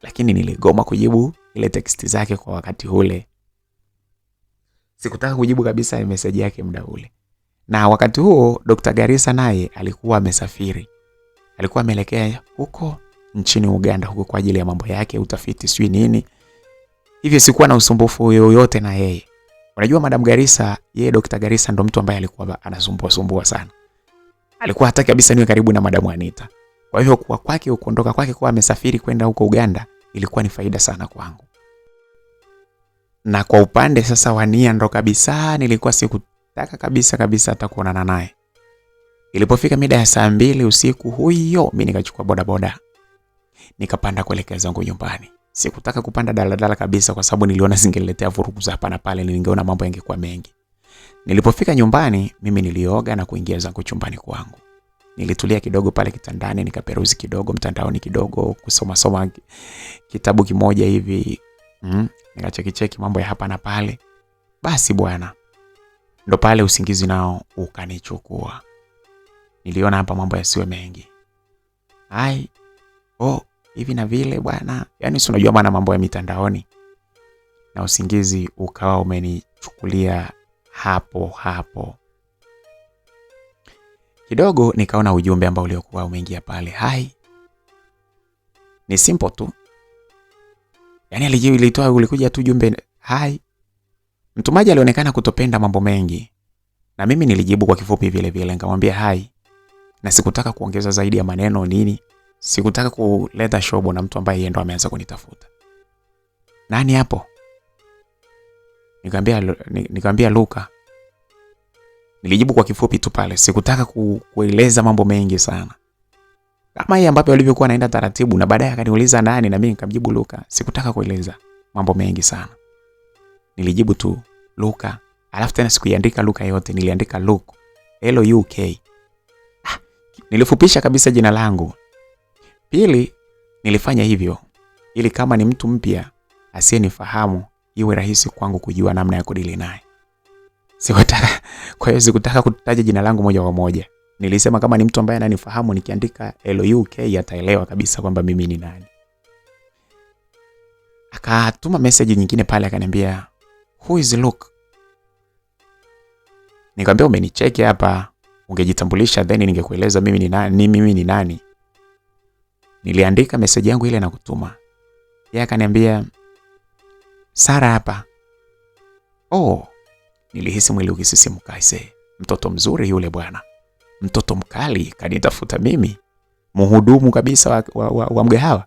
lakini niligoma kujibu ile text zake kwa wakati ule. Sikutaka kujibu kabisa message yake muda ule. Na wakati huo Dr. Garissa naye alikuwa amesafiri. Alikuwa ameelekea huko nchini Uganda huko kwa ajili ya mambo yake, utafiti sijui nini. Hivyo sikuwa na usumbufu yoyote na yeye. Unajua Madam Garissa, yeye Dr. Garissa ndo mtu ambaye alikuwa anasumbua sana. Alikuwa hataki kabisa niwe karibu na Madam Anita. Kwa hivyo kwa kwake kuondoka kwake kwa amesafiri kwenda huko Uganda ilikuwa ni faida sana kwangu. Na kwa upande sasa wa Nia ndo kabisa nilikuwa sikutaka kabisa hata kuonana naye. Ilipofika mida ya saa 2 usiku huyo mimi nikachukua bodaboda. Nikapanda kuelekea zangu nyumbani. Sikutaka kupanda daladala kabisa kwa sababu niliona zingeletea vurugu za hapa na pale, ningeona mambo yangekuwa mengi. Nilipofika nyumbani mimi nilioga na kuingia zangu chumbani kwangu. Nilitulia kidogo pale kitandani, nikaperuzi kidogo mtandaoni kidogo, kusoma kitabu kimoja hivi. Nikacheki mambo ya hapa na pale. Basi bwana, ndo pale usingizi nao ukanichukua. Niliona hapa mambo yasiwe mengi. Hivi na vile bwana. Yaani si unajua bwana mambo ya mitandaoni. Na usingizi ukawa umenichukulia hapo. Kidogo nikaona ujumbe ambao uliokuwa umeingia pale. Ni simple tu. Yaani ulikuja tu ujumbe Mtumaji alionekana kutopenda mambo mengi. Na mimi nilijibu kwa kifupi vile vile, nikamwambia na sikutaka kuongeza zaidi ya maneno nini. Sikutaka kuleta shobo na mtu ambaye yeye ndo ameanza kunitafuta. Nani hapo? Nikamwambia Luka. Nilijibu kwa kifupi tu pale. Sikutaka kueleza mambo mengi sana. Kama yeye ambapo alivyokuwa anaenda taratibu, na baadaye akaniuliza nani na mimi nikamjibu Luka. Sikutaka kueleza mambo mengi sana. Nilijibu tu Luka. Alafu tena sikuiandika Luka yote, niliandika Luke. L-U-K. Nilifupisha kabisa jina langu. Pili, nilifanya hivyo ili kama ni mtu mpya asiyenifahamu iwe rahisi kwangu kujua namna ya kudili naye. Sikutaka kutaja jina langu moja kwa moja. Nilisema kama ni mtu ambaye ananifahamu nikiandika L-U-K ataelewa kabisa kwamba mimi ni nani. Akatuma message nyingine pale akaniambia, "Who is Luke?" Nikamwambia umenicheki hapa, ungejitambulisha then ningekueleza mimi ni nani. Niliandika message yangu ile na kutuma. Yeye akaniambia, "Sara hapa." Nilihisi mwili ukisisimka. Mtoto mzuri yule bwana. Mtoto mkali kanitafuta mimi. Mhudumu kabisa wa mgahawa.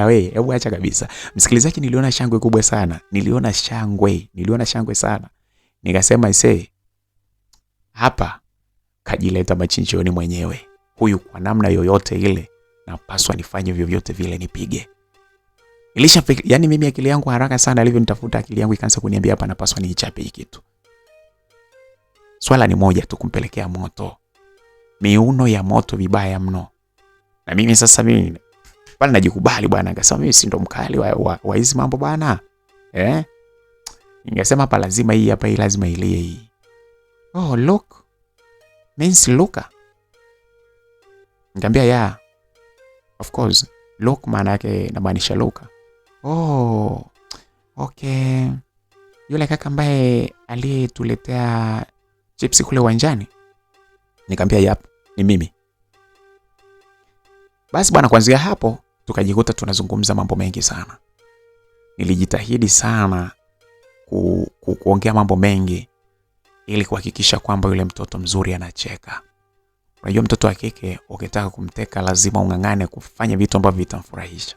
Hebu acha kabisa. Msikilizaji, niliona shangwe kubwa sana. Niliona shangwe sana. Nikasema hapa kajileta machinjioni mwenyewe. Huyu kwa namna yoyote ile napaswa nifanye vyovyote vile nipige. Yaani mimi akili yangu haraka sana alivyonitafuta, akili yangu ikaanza kuniambia hapa napaswa niichape hiki kitu. Swala ni moja tu, kumpelekea moto. Miuno ya moto vibaya mno. Na mimi sasa bwana najikubali bwana, ngasema mimi si ndo mkali wa hizi mambo bwana. Ningesema hapa lazima hii lazima ilie hii. Look. Means Luka. Nikamwambia yeah. Of course. Look maana yake inamaanisha Luka. Okay. Yule kaka ambaye aliyetuletea chips kule uwanjani. Nikamwambia yap, ni mimi. Basi bwana, kuanzia hapo tukajikuta tunazungumza mambo mengi sana. Nilijitahidi sana kuongea mambo mengi ili kuhakikisha kwamba yule mtoto mzuri anacheka. Unajua mtoto wa kike ukitaka kumteka lazima ungangane kufanya vitu ambavyo vitamfurahisha.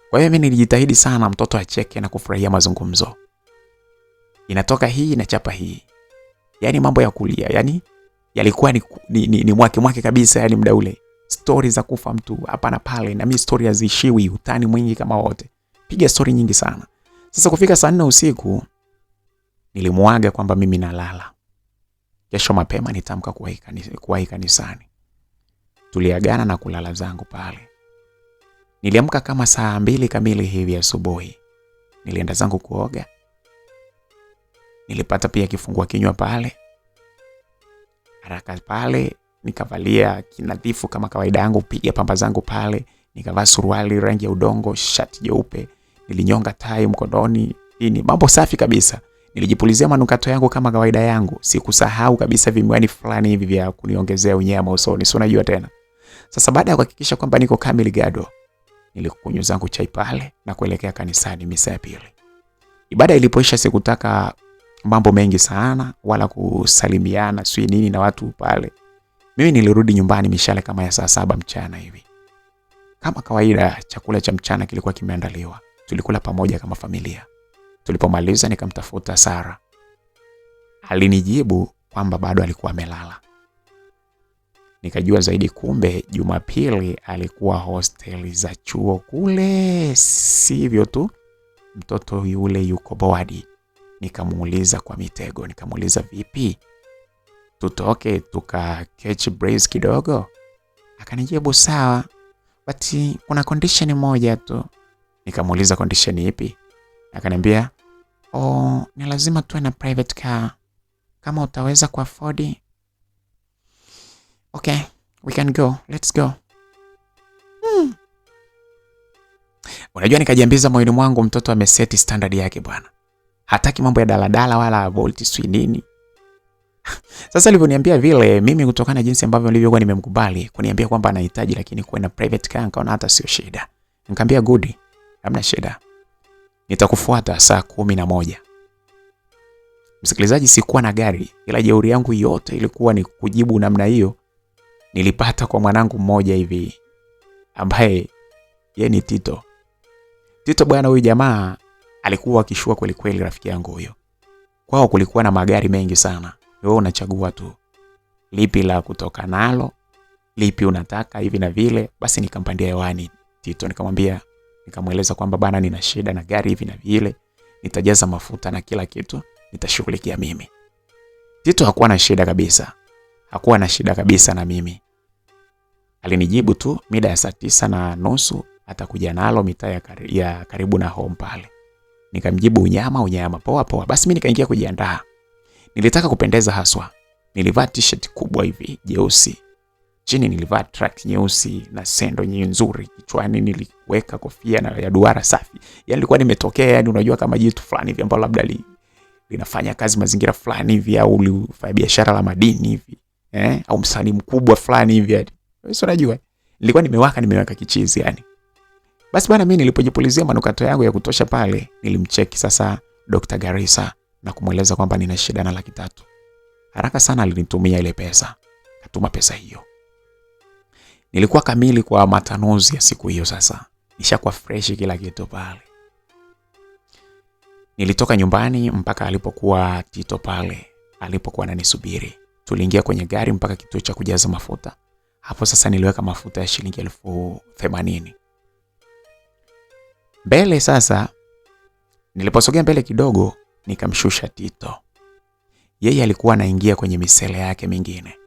Kwa hiyo mimi nilijitahidi sana mtoto acheke na kufurahia mazungumzo. Inatoka hii na chapa hii. Yaani mambo ya kulia, yaani yalikuwa ni mwake kabisa, yaani muda ule. Story za kufa mtu hapa na pale, na mimi story hazishiwi, utani mwingi kama wote. Piga story nyingi sana. Sasa kufika saa 4 usiku nilimuaga kwamba mimi nalala. Kesho mapema nitamka kuwahi kanisani. Tuliagana na kulala zangu pale. Niliamka kama saa 2 kamili hivi asubuhi. Nilienda zangu kuoga. Nilipata pia kifungua kinywa pale. Haraka pale nikavalia kinadhifu kama kawaida yangu, piga pamba zangu pale, nikavaa suruali rangi ya udongo, shati jeupe, nilinyonga tai mkononi, ni mambo safi kabisa. Nilijipulizia manukato yangu kama kawaida yangu, sikusahau kabisa vimiwani fulani hivi vya kuniongezea unyama usoni, si unajua tena. Sasa baada ya kuhakikisha kwamba niko kamili gado, nilikunywa zangu chai pale na kuelekea kanisani misa ya pili. Ibada ilipoisha sikutaka mambo mengi sana wala kusalimiana sio nini na watu pale. Mimi nilirudi nyumbani mishale kama ya saa 7 mchana hivi. Kama kawaida chakula cha mchana kilikuwa kimeandaliwa. Tulikula pamoja kama familia. Tulipomaliza nikamtafuta Sara. Alinijibu kwamba bado alikuwa amelala. Nikajua zaidi kumbe Jumapili alikuwa hosteli za chuo kule, sivyo tu. Mtoto yule yuko board. Nikamuuliza kwa mitego, nikamuuliza vipi? Tutoke tuka catch breeze kidogo? Akanijibu sawa, but kuna condition moja tu. Nikamuuliza condition ipi? Akaniambia, ni lazima tuwe na private car. Kama utaweza ku afford. Okay, we can go. Let's go. Unajua nikajiambiza moyoni mwangu mtoto ameseti standard yake bwana. Hataki mambo ya daladala wala Bolt sui nini. Sasa alivyoniambia vile, mimi kutokana na jinsi ambavyo nilivyokuwa nimemkubali, kuniambia kwamba anahitaji lakini kuwe na private car, nikaona hata sio shida. Nikamwambia good, hamna shida. Nitakufuata saa 11. Msikilizaji, sikuwa na gari, ila jeuri yangu yote ilikuwa ni kujibu namna hiyo. Nilipata kwa mwanangu mmoja hivi ambaye yeye ni Tito. Tito bwana, huyu jamaa alikuwa akishua kweli kweli, rafiki yangu huyo. Kwao kulikuwa na magari mengi sana. Wewe unachagua tu lipi la kutoka nalo, lipi unataka hivi na vile. Basi nikampandia hewani Tito, nikamweleza kwamba bana, nina shida na gari hivi na vile, nitajaza mafuta na kila kitu, nitashughulikia mimi. Tito hakuwa na shida kabisa. Hakuwa na shida kabisa na mimi. Alinijibu tu mida ya saa 9:30 atakuja nalo mitaa ya karibu na home pale. Nikamjibu unyama, poa. Basi mimi nikaingia kujiandaa. Nilitaka kupendeza haswa. Nilivaa t-shirt kubwa hivi jeusi. Chini nilivaa track nyeusi na sendo nzuri. Kichwani niliweka kofia na ya duara safi. Yaani nilikuwa nimetokea, yani unajua kama jitu fulani hivi ambalo labda linafanya kazi mazingira fulani hivi, au ulifanya biashara la madini hivi, au msanii mkubwa fulani hivi hadi. Wewe unajua. Nilikuwa nimeweka kichizi yani. Basi bwana, mimi nilipojipulizia manukato yangu ya kutosha pale, nilimcheki sasa Dr. Garissa na kumweleza kwamba nina shida na 300,000. Haraka sana alinitumia ile pesa. Katuma pesa hiyo. Nilikuwa kamili kwa matanuzi ya siku hiyo sasa. Nishakuwa fresh kila kitu pale. Nilitoka nyumbani mpaka alipokuwa Tito pale, alipokuwa ananisubiri. Tuliingia kwenye gari mpaka kituo cha kujaza mafuta. Hapo sasa niliweka mafuta ya shilingi 80,000. Mbele sasa, niliposogea mbele kidogo, nikamshusha Tito. Yeye alikuwa anaingia kwenye misele yake mingine.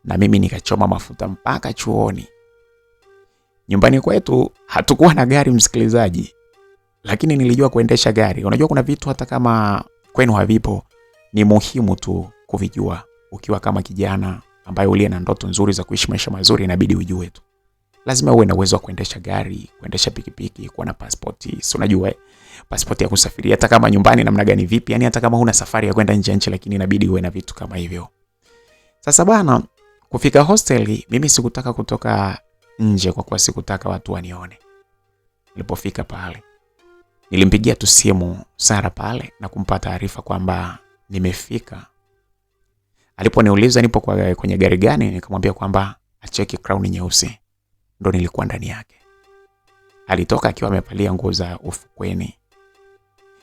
Na mimi nikachoma mafuta mpaka chuoni. Nyumbani kwetu hatukuwa na gari, msikilizaji. Lakini nilijua kuendesha gari. Unajua kuna vitu hata kama kwenu havipo, ni muhimu tu kuvijua. Ukiwa kama kijana ambaye uliye na ndoto nzuri za kuishi maisha mazuri, inabidi ujue tu. Lazima uwe na uwezo wa kuendesha gari, kuendesha pikipiki, kuwa na pasipoti. Si unajua pasipoti ya kusafiri hata kama nyumbani namna gani vipi, yani hata kama huna safari ya kwenda nje ya nchi, lakini inabidi uwe na vitu kama hivyo. Sasa bana, kufika hosteli mimi sikutaka kutoka nje kwa kuwa sikutaka watu wanione. Nilipofika pale, nilimpigia tu simu Sara pale na kumpa taarifa kwamba nimefika. Aliponiuliza nipo kwenye gari gani, nikamwambia kwamba acheki Crown nyeusi. Ndo nilikuwa ndani yake. Alitoka akiwa amevalia nguo za ufukweni.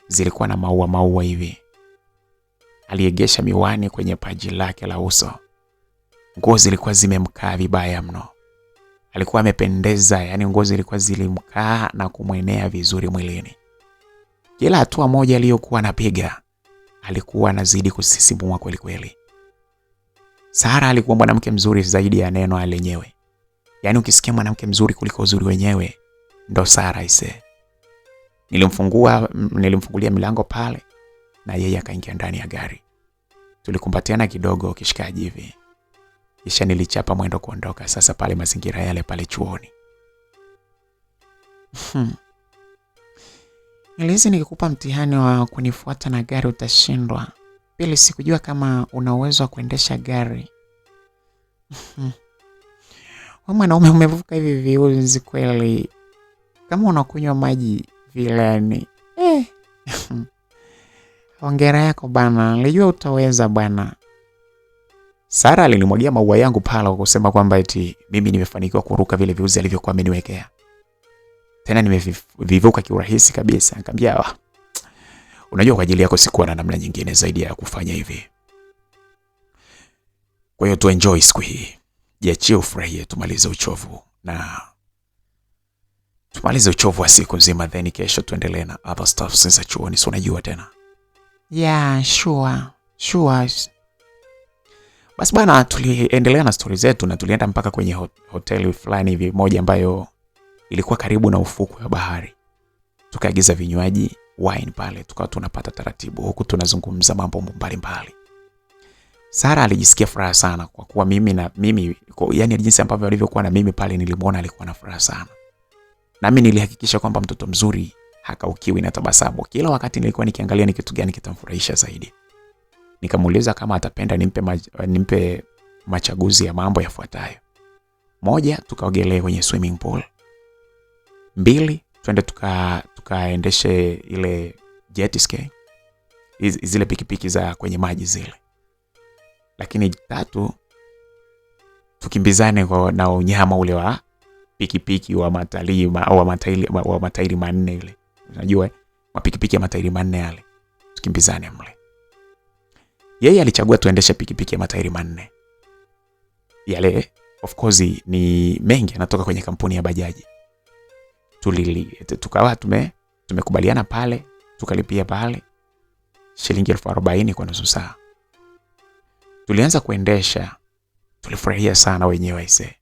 Zilikuwa na maua hivi. Aliegesha miwani kwenye paji lake la uso. Nguo zilikuwa zimemkaa vibaya mno. Alikuwa amependeza, yani nguo zilikuwa zilimkaa na kumwenea vizuri mwilini. Kila hatua moja aliyokuwa anapiga, alikuwa anazidi kusisimua kweli kweli. Sara alikuwa mwanamke mzuri zaidi ya neno lenyewe. Yaani ukisikia mwanamke mzuri kuliko uzuri wenyewe, ndo Sara ise. Nilimfungulia milango pale na yeye akaingia ndani ya gari. Tulikumbatiana kidogo kishikaji hivi. Kisha nilichapa mwendo kuondoka sasa pale mazingira yale pale chuoni. Nilizi nikikupa mtihani wa kunifuata na gari utashindwa. Pili sikujua kama una uwezo wa kuendesha gari. mwanaume umevuka hivi viunzi kweli. Kama unakunywa maji vilani. Hongera yako bana. Nilijua utaweza bana. Sara alinimwagia maua yangu pala kwa kusema kwamba eti mimi nimefanikiwa kuruka vile viuzi alivyokuwa ameniwekea. Tena nimevivuka kiurahisi kabisa. Nikamwambia, unajua kwa ajili yako sikuwa na namna nyingine zaidi ya kufanya hivi. Kwa hiyo tu enjoy siku hii. Jiachie ufurahie, tumalize uchovu wa siku nzima, then kesho tuendelee na other stuff za chuoni, si unajua tena. Yeah, sure. Basi bana, tuliendelea na stories zetu na tulienda mpaka kwenye hoteli fulani hivi moja ambayo ilikuwa karibu na ufukwe wa bahari. Tukaagiza vinywaji, wine pale, tukawa tunapata taratibu huku tunazungumza mambo mbalimbali. Sara alijisikia furaha sana kwa kuwa mimi yani jinsi ambavyo alivyokuwa na mimi pale nilimuona alikuwa na furaha sana. Nami nilihakikisha kwamba mtoto mzuri hakaukiwi na tabasamu. Kila wakati nilikuwa nikiangalia ni kitu gani kitamfurahisha zaidi. Nikamuuliza kama atapenda nimpe machaguzi ya mambo yafuatayo. 1, tukaogelee kwenye swimming pool. 2, twende tukaendeshe ile jet ski. Zile pikipiki za kwenye maji zile. Lakini 3, tukimbizane na unyama ule wa pikipiki wa matairi manne ile. Unajua mapikipiki ya matairi manne yale. Tukimbizane mle. Yeye alichagua tuendeshe pikipiki ya matairi manne. Yale of course ni mengi, anatoka kwenye kampuni ya bajaji. Tukawa tumekubaliana pale, tukalipia pale shilingi 40,000 kwa nusu saa. Tulianza kuendesha, tulifurahia sana wenyewe aise.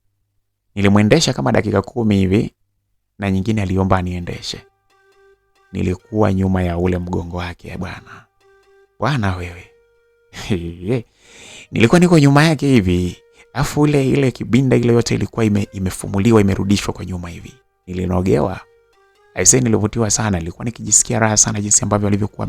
Nilimwendesha kama dakika 10 hivi na nyingine aliomba niendeshe. Nilikuwa nyuma ya ule mgongo wake bwana. Bwana wewe. Nilikuwa niko nyuma yake hivi. Afu ile kibinda ile yote ilikuwa imefumuliwa, imerudishwa kwa nyuma hivi. Nilinogewa. Aise, nilivutiwa sana, nilikuwa nikijisikia raha sana jinsi ambavyo alivyokuwa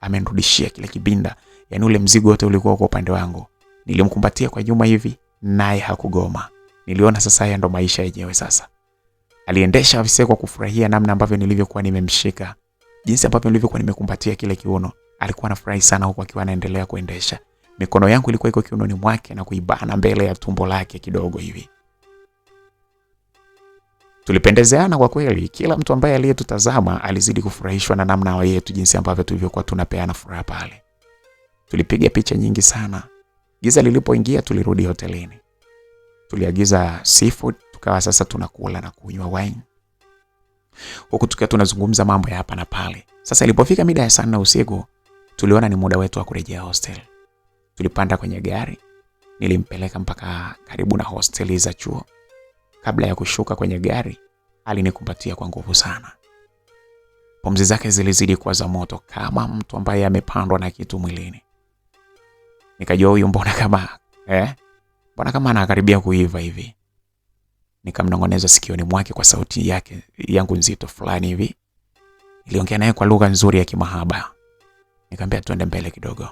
amenirudishia kile kibinda. Yaani ule mzigo wote ulikuwa kwa upande wangu. Nilimkumbatia kwa nyuma hivi, naye hakugoma. Niliona sasa haya ndo maisha yenyewe sasa. Aliendesha afisa kwa kufurahia namna ambavyo nilivyokuwa nimemshika. Jinsi ambavyo nilivyokuwa nimekumbatia kile kiuno. Alikuwa anafurahi sana huku akiwa anaendelea kuendesha. Mikono yangu ilikuwa iko kiunoni mwake na kuibana mbele ya tumbo lake kidogo hivi. Tulipendezeana kwa kweli. Kila mtu ambaye aliyetutazama alizidi kufurahishwa na namna yetu, jinsi ambavyo tulivyokuwa tunapeana furaha pale. Tulipiga picha nyingi sana. Giza lilipoingia tulirudi hotelini. Tuliagiza seafood, tukawa sasa tunakula na kunywa wine. Huku tukiwa tunazungumza mambo ya hapa na pale. Sasa ilipofika mida ya saa 4 usiku, tuliona ni muda wetu wa kurejea hostel. Tulipanda kwenye gari, nilimpeleka mpaka karibu na hosteli za chuo. Kabla ya kushuka kwenye gari, alinikumbatia kwa nguvu sana. Pumzi zake zilizidi kuwa za moto kama mtu ambaye amepandwa na kitu mwilini. Nikajua huyu mbona kama anakaribia kuiva hivi. Nikamnongoneza sikioni mwake kwa sauti yake yangu nzito fulani hivi. Niliongea naye kwa lugha nzuri ya kimahaba. Nikamwambia tuende mbele kidogo.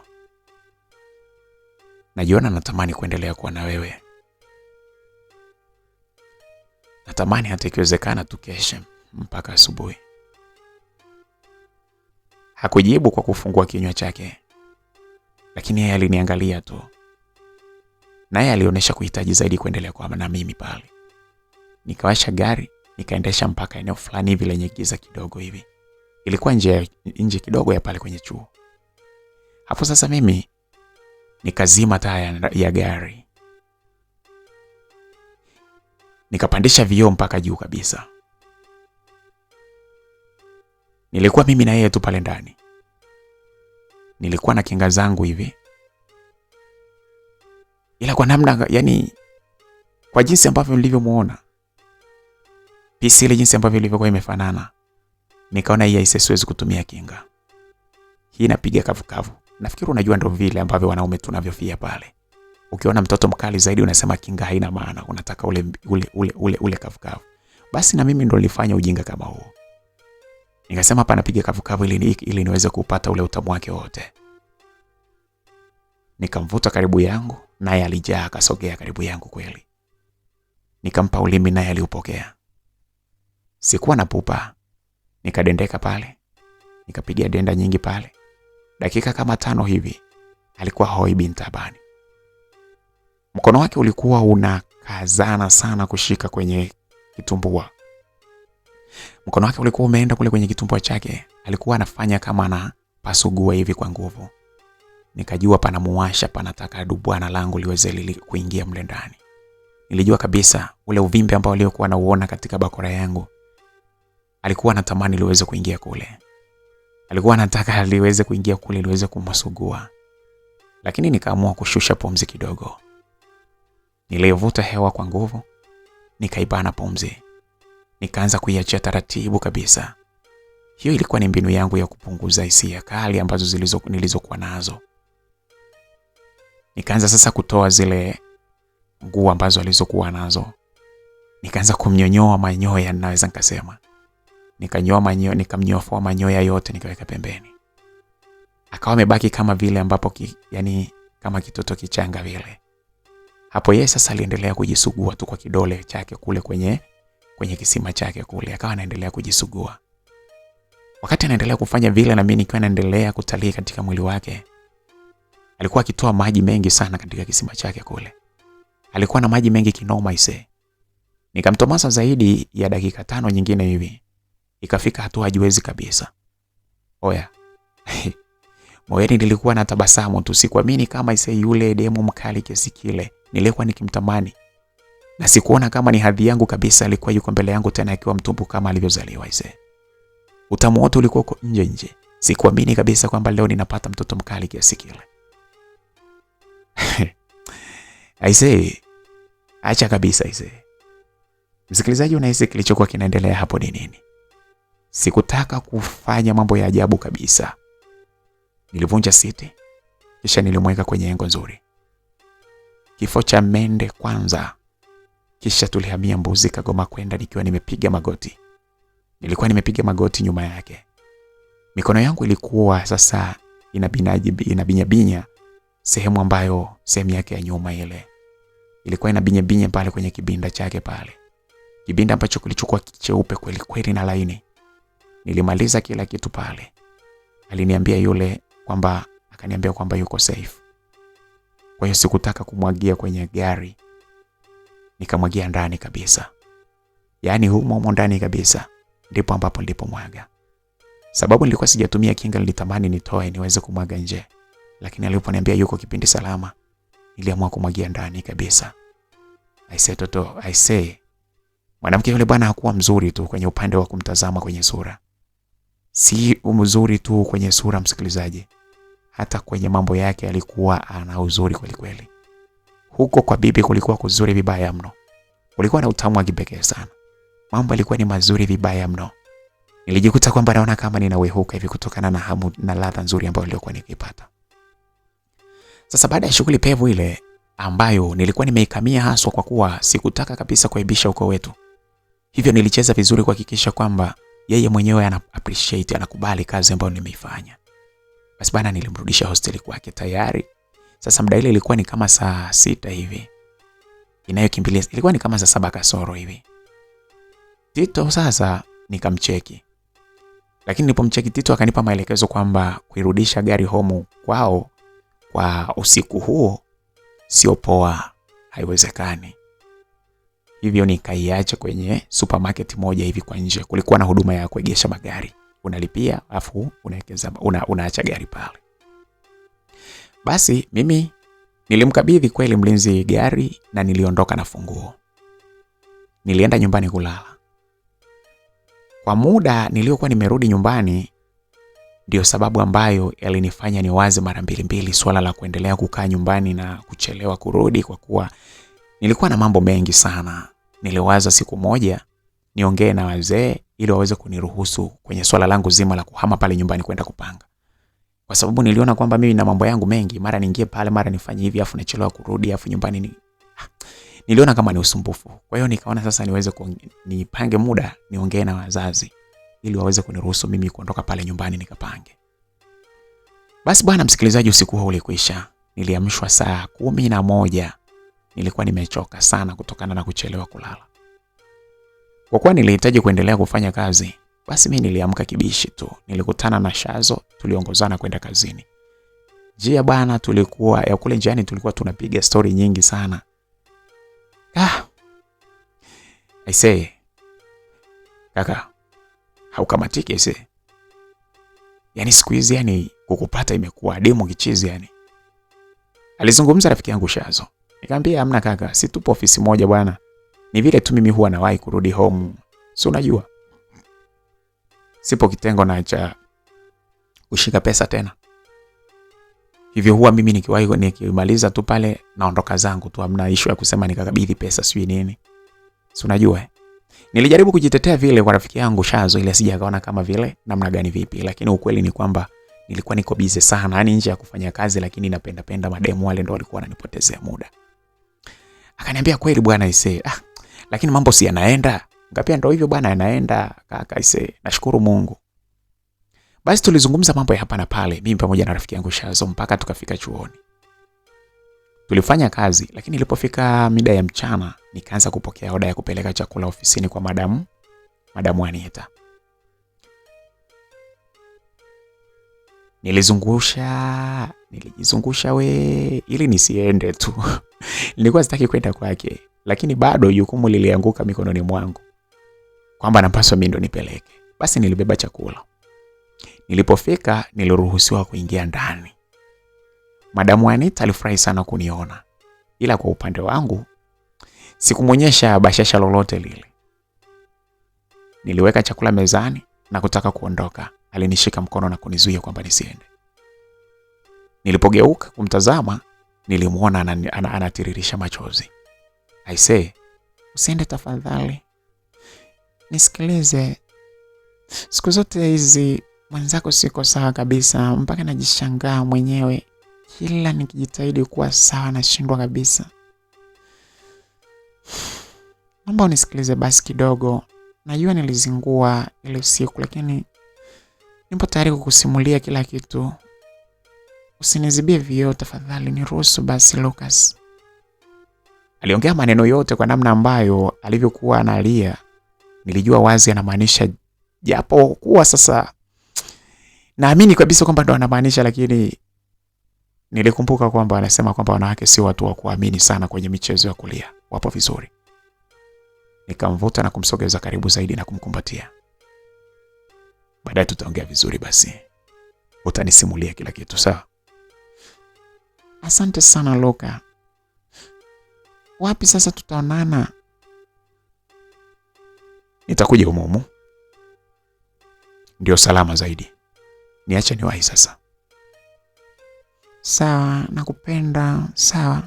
Najiona natamani kuendelea kuwa na wewe. Natamani hata ikiwezekana tukeshe mpaka asubuhi. Hakujibu kwa kufungua kinywa chake. Lakini yeye aliniangalia tu. Naye alionyesha kuhitaji zaidi kuendelea kuwa na mimi pale. Nikawasha gari, nikaendesha mpaka eneo fulani hivi lenye giza kidogo hivi. Ilikuwa nje kidogo ya pale kwenye chuo. Hapo sasa mimi nikazima taa ya gari. Nikapandisha vioo mpaka juu kabisa. Nilikuwa mimi na yeye tu pale ndani. Nilikuwa na kinga zangu hivi. Ila kwa namna, yani kwa jinsi ambavyo nilivyomuona, pisi ile jinsi ambavyo ilivyokuwa imefanana, nikaona hii siwezi kutumia kinga. Hii inapiga kavu. Nafikiri unajua ndio vile ambavyo wanaume tunavyofia pale. Ukiona mtoto mkali zaidi unasema kinga haina maana, unataka ule kavu. Basi na mimi ndo nilifanya ujinga kama huo. Nikasema hapa napiga kavu ili niweze kupata ule utamu wake wote. Nikamvuta karibu yangu, naye alijaa akasogea karibu yangu kweli. Nikampa ulimi naye aliupokea. Sikuwa na pupa. Nikadendeka pale. Nikapigia denda nyingi pale. Dakika kama 5 hivi alikuwa hoi binti Abani. Mkono wake ulikuwa unakazana sana kushika kwenye kitumbua. Mkono wake ulikuwa umeenda kule kwenye kitumbua chake. Alikuwa anafanya kama anapasugua hivi kwa nguvu. Nikajua panamuwasha, panataka dubwana langu liweze kuingia mle ndani. Nilijua kabisa ule uvimbe ambao aliokuwa anauona katika bakora yangu, alikuwa anatamani liweze kuingia kule. Alikuwa anataka liweze kuingia kule liweze kumsugua. Lakini nikaamua kushusha pumzi kidogo. Nilivuta hewa kwa nguvu, nikaibana pumzi. Nikaanza kuiachia taratibu kabisa. Hiyo ilikuwa ni mbinu yangu ya kupunguza hisia kali ambazo nilizokuwa nazo. Nikaanza sasa kutoa zile nguo ambazo alizokuwa nazo. Nikaanza kumnyonyoa manyoya, naweza nikasema. Nikamnyofoa manyoya yote nikaweka pembeni. Akawa amebaki kama vile ambapo yani kama kitoto kichanga vile. Hapo yeye sasa aliendelea kujisugua tu kwa kidole chake kule kwenye kisima chake kule. Akawa anaendelea kujisugua. Wakati anaendelea kufanya vile na mimi nikiwa naendelea kutalii katika mwili wake, alikuwa akitoa maji mengi sana katika kisima chake kule. Alikuwa na maji mengi kinoma ise. Nikamtomasa zaidi ya dakika 5 nyingine hivi. Ikafika hatua hajiwezi kabisa. Oya. Moyoni nilikuwa na tabasamu tu, sikuamini kama ise yule demu mkali kiasi kile nilikuwa nikimtamani. Na sikuona kama ni hadhi yangu kabisa, alikuwa yuko mbele yangu tena akiwa mtumbu kama alivyozaliwa ise. Utamu wote ulikuwa uko nje. Sikuamini kabisa kwamba leo ninapata mtoto mkali kiasi kile. Aise, acha kabisa aise. Msikilizaji, unahisi kilichokuwa kinaendelea hapo ni nini? Sikutaka kufanya mambo ya ajabu kabisa. Nilivunja siti, kisha nilimweka kwenye engo nzuri. Kifo cha mende kwanza, kisha tulihamia mbuzi Kagoma kwenda nikiwa nimepiga magoti. Nilikuwa nimepiga magoti nyuma yake. Mikono yangu ilikuwa sasa inabinya sehemu yake ya nyuma ile. Ilikuwa inabinya pale kwenye kibinda chake pale. Kibinda ambacho kilichokuwa cheupe kweli kweli na laini. Nilimaliza kila kitu pale. Aliniambia yule kwamba akaniambia kwamba yuko safe. Kwa hiyo sikutaka kumwagia kwenye gari. Nikamwagia ndani kabisa. Yaani humo ndani kabisa ndipo ambapo nilipomwaga. Sababu nilikuwa sijatumia kinga, nilitamani nitoe niweze kumwaga nje. Lakini aliponiambia yuko kipindi salama, niliamua kumwagia ndani kabisa. I say, mwanamke yule bwana hakuwa mzuri tu kwenye upande wa kumtazama kwenye sura. Si mzuri tu kwenye sura, msikilizaji. Hata kwenye mambo yake alikuwa ana uzuri kweli kweli. Huko kwa bibi kulikuwa kuzuri vibaya mno. Kulikuwa na utamu wa kipekee sana. Mambo yalikuwa ni mazuri vibaya mno. Nilijikuta kwamba naona kama ninawehuka hivi kutokana na hamu na ladha nzuri ambayo nilikuwa nikipata. Sasa baada ya shughuli pevu ile ambayo nilikuwa nimeikamia haswa kwa kuwa sikutaka kabisa kuaibisha ukoo wetu. Hivyo nilicheza vizuri kuhakikisha kwamba yeye mwenyewe appreciate, anakubali kazi ambayo nimeifanya. Basi bana, nilimrudisha hosteli kwake tayari. Sasa muda ile ilikuwa ni kama saa 6 hivi. Inayokimbilia ilikuwa ni kama saa 7 kasoro hivi. Tito sasa nikamcheki. Lakini nilipomcheki Tito akanipa maelekezo kwamba kuirudisha gari home kwao kwa usiku huo sio poa, haiwezekani. Hivyo nikaiacha kwenye supermarket moja hivi kwa nje. Kulikuwa na huduma ya kuegesha magari. Unalipia afu unaacha gari pale. Basi mimi nilimkabidhi kweli mlinzi gari na niliondoka na funguo. Nilienda nyumbani kulala. Kwa muda niliokuwa nimerudi nyumbani ndio sababu ambayo yalinifanya niwaze mara mbili swala la kuendelea kukaa nyumbani na kuchelewa kurudi, kwa kuwa nilikuwa na mambo mengi sana. Niliwaza siku moja niongee na wazee ili waweze kuniruhusu kwenye swala langu zima la kuhama pale nyumbani kwenda kupanga. Kwa sababu niliona kwamba mimi na mambo yangu mengi, mara niingie pale, mara nifanye hivi afu nachelewa kurudi afu nyumbani niliona kama ni usumbufu. Kwa hiyo nikaona sasa niweze nipange muda niongee na wazazi ili waweze kuniruhusu mimi kuondoka pale nyumbani nikapange. Basi bwana msikilizaji, usiku huo ulikwisha. Niliamshwa saa 11 nilikuwa nimechoka sana kutokana na kuchelewa kulala. Kwa kuwa nilihitaji kuendelea kufanya kazi, basi mimi niliamka kibishi tu. Nilikutana na Shazo, tuliongozana kwenda kazini. Njia bana tulikuwa ya kule njiani tulikuwa tunapiga story nyingi sana. I say, kaka, haukamatiki ise. Yaani siku hizi yani kukupata imekuwa demo kichizi yani. Alizungumza rafiki yangu Shazo. Nikamwambia hamna kaka, si tupo ofisi moja bwana. Ni vile tu mimi huwa nawahi kurudi home. Si unajua? Sipo kitengo na cha kushika pesa tena. Hivyo huwa mimi nikiwahi nikimaliza tu pale naondoka zangu tu, hamna issue ya kusema nikakabidhi pesa sio nini. Si unajua? Nilijaribu kujitetea vile kwa rafiki yangu Shazo ili asije akaona kama vile namna gani vipi, lakini ukweli ni kwamba nilikuwa niko busy sana, yani nje ya kufanya kazi, lakini napenda mademo wale ndio walikuwa wananipotezea muda. Akaniambia kweli bwana ise, lakini mambo si yanaenda. Ngapia ndio hivyo bwana yanaenda kaka ise, nashukuru Mungu. Basi tulizungumza mambo ya hapa na pale, mimi pamoja na rafiki yangu Shazo mpaka tukafika chuoni. Tulifanya kazi, lakini ilipofika mida ya mchana, nikaanza kupokea oda ya kupeleka chakula ofisini kwa madamu Anita. Nilijizungusha ili nisiende tu. Nilikuwa sitaki kwenda kwake, lakini bado jukumu lilianguka mikononi mwangu, kwamba napaswa mimi ndo nipeleke. Basi nilibeba chakula. Nilipofika niliruhusiwa kuingia ndani. Madamu Anita alifurahi sana kuniona, ila kwa upande wangu sikumuonyesha bashasha lolote lile. Niliweka chakula mezani na kutaka kuondoka, alinishika mkono na kunizuia kwamba nisiende. Nilipogeuka kumtazama, nilimuona anatiririsha machozi. I say, usiende tafadhali. Nisikilize. Siku zote hizi mwenzako siko sawa kabisa, mpaka najishangaa mwenyewe. Kila nikijitahidi kuwa sawa nashindwa kabisa. Naomba unisikilize basi kidogo. Najua nilizingua ile usiku, lakini nipo tayari kukusimulia kila kitu. Usinizibie vioo tafadhali, niruhusu basi Lucas. Aliongea maneno yote kwa namna ambayo alivyokuwa analia. Nilijua wazi anamaanisha, japo kuwa sasa naamini kabisa kwamba ndo anamaanisha, lakini nilikumbuka kwamba anasema kwamba wanawake si watu wa kuamini sana kwenye michezo ya kulia. Wapo vizuri. Nikamvuta na kumsogeza karibu zaidi na kumkumbatia. Baadaye tutaongea vizuri basi. Utanisimulia kila kitu, sawa? Asante sana Luka. Wapi sasa tutaonana? Nitakuja humu. Ndio salama zaidi. Niache niwahi sasa. Sawa, nakupenda, sawa.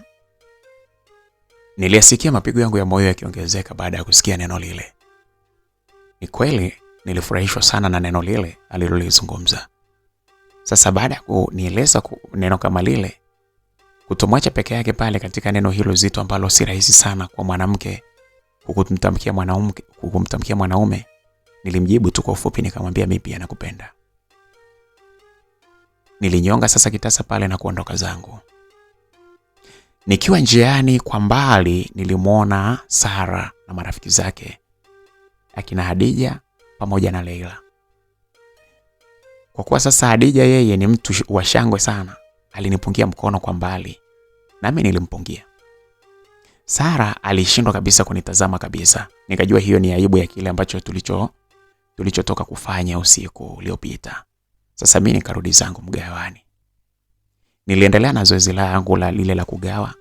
Niliyasikia mapigo yangu ya moyo yakiongezeka baada ya kusikia neno lile. Ni kweli nilifurahishwa sana na neno lile alilolizungumza. Sasa baada ya kunieleza neno kama lile, kutomwacha peke yake pale katika neno hilo zito ambalo si rahisi sana kwa mwanamke kumtamkia mwanaume, nilimjibu tu kwa ufupi nikamwambia mimi pia nakupenda. Nilinyonga sasa kitasa pale na kuondoka zangu. Nikiwa njiani kwa mbali nilimuona Sara na marafiki zake, akina Hadija pamoja na Leila. Kwa kuwa sasa Hadija yeye ni mtu wa shangwe sana, alinipungia mkono kwa mbali, nami nilimpungia. Sara alishindwa kabisa kunitazama kabisa. Nikajua hiyo ni aibu ya kile ambacho tulichotoka kufanya usiku uliopita. Sasa mimi nikarudi zangu mgawani. Niliendelea na zoezi langu lile la kugawa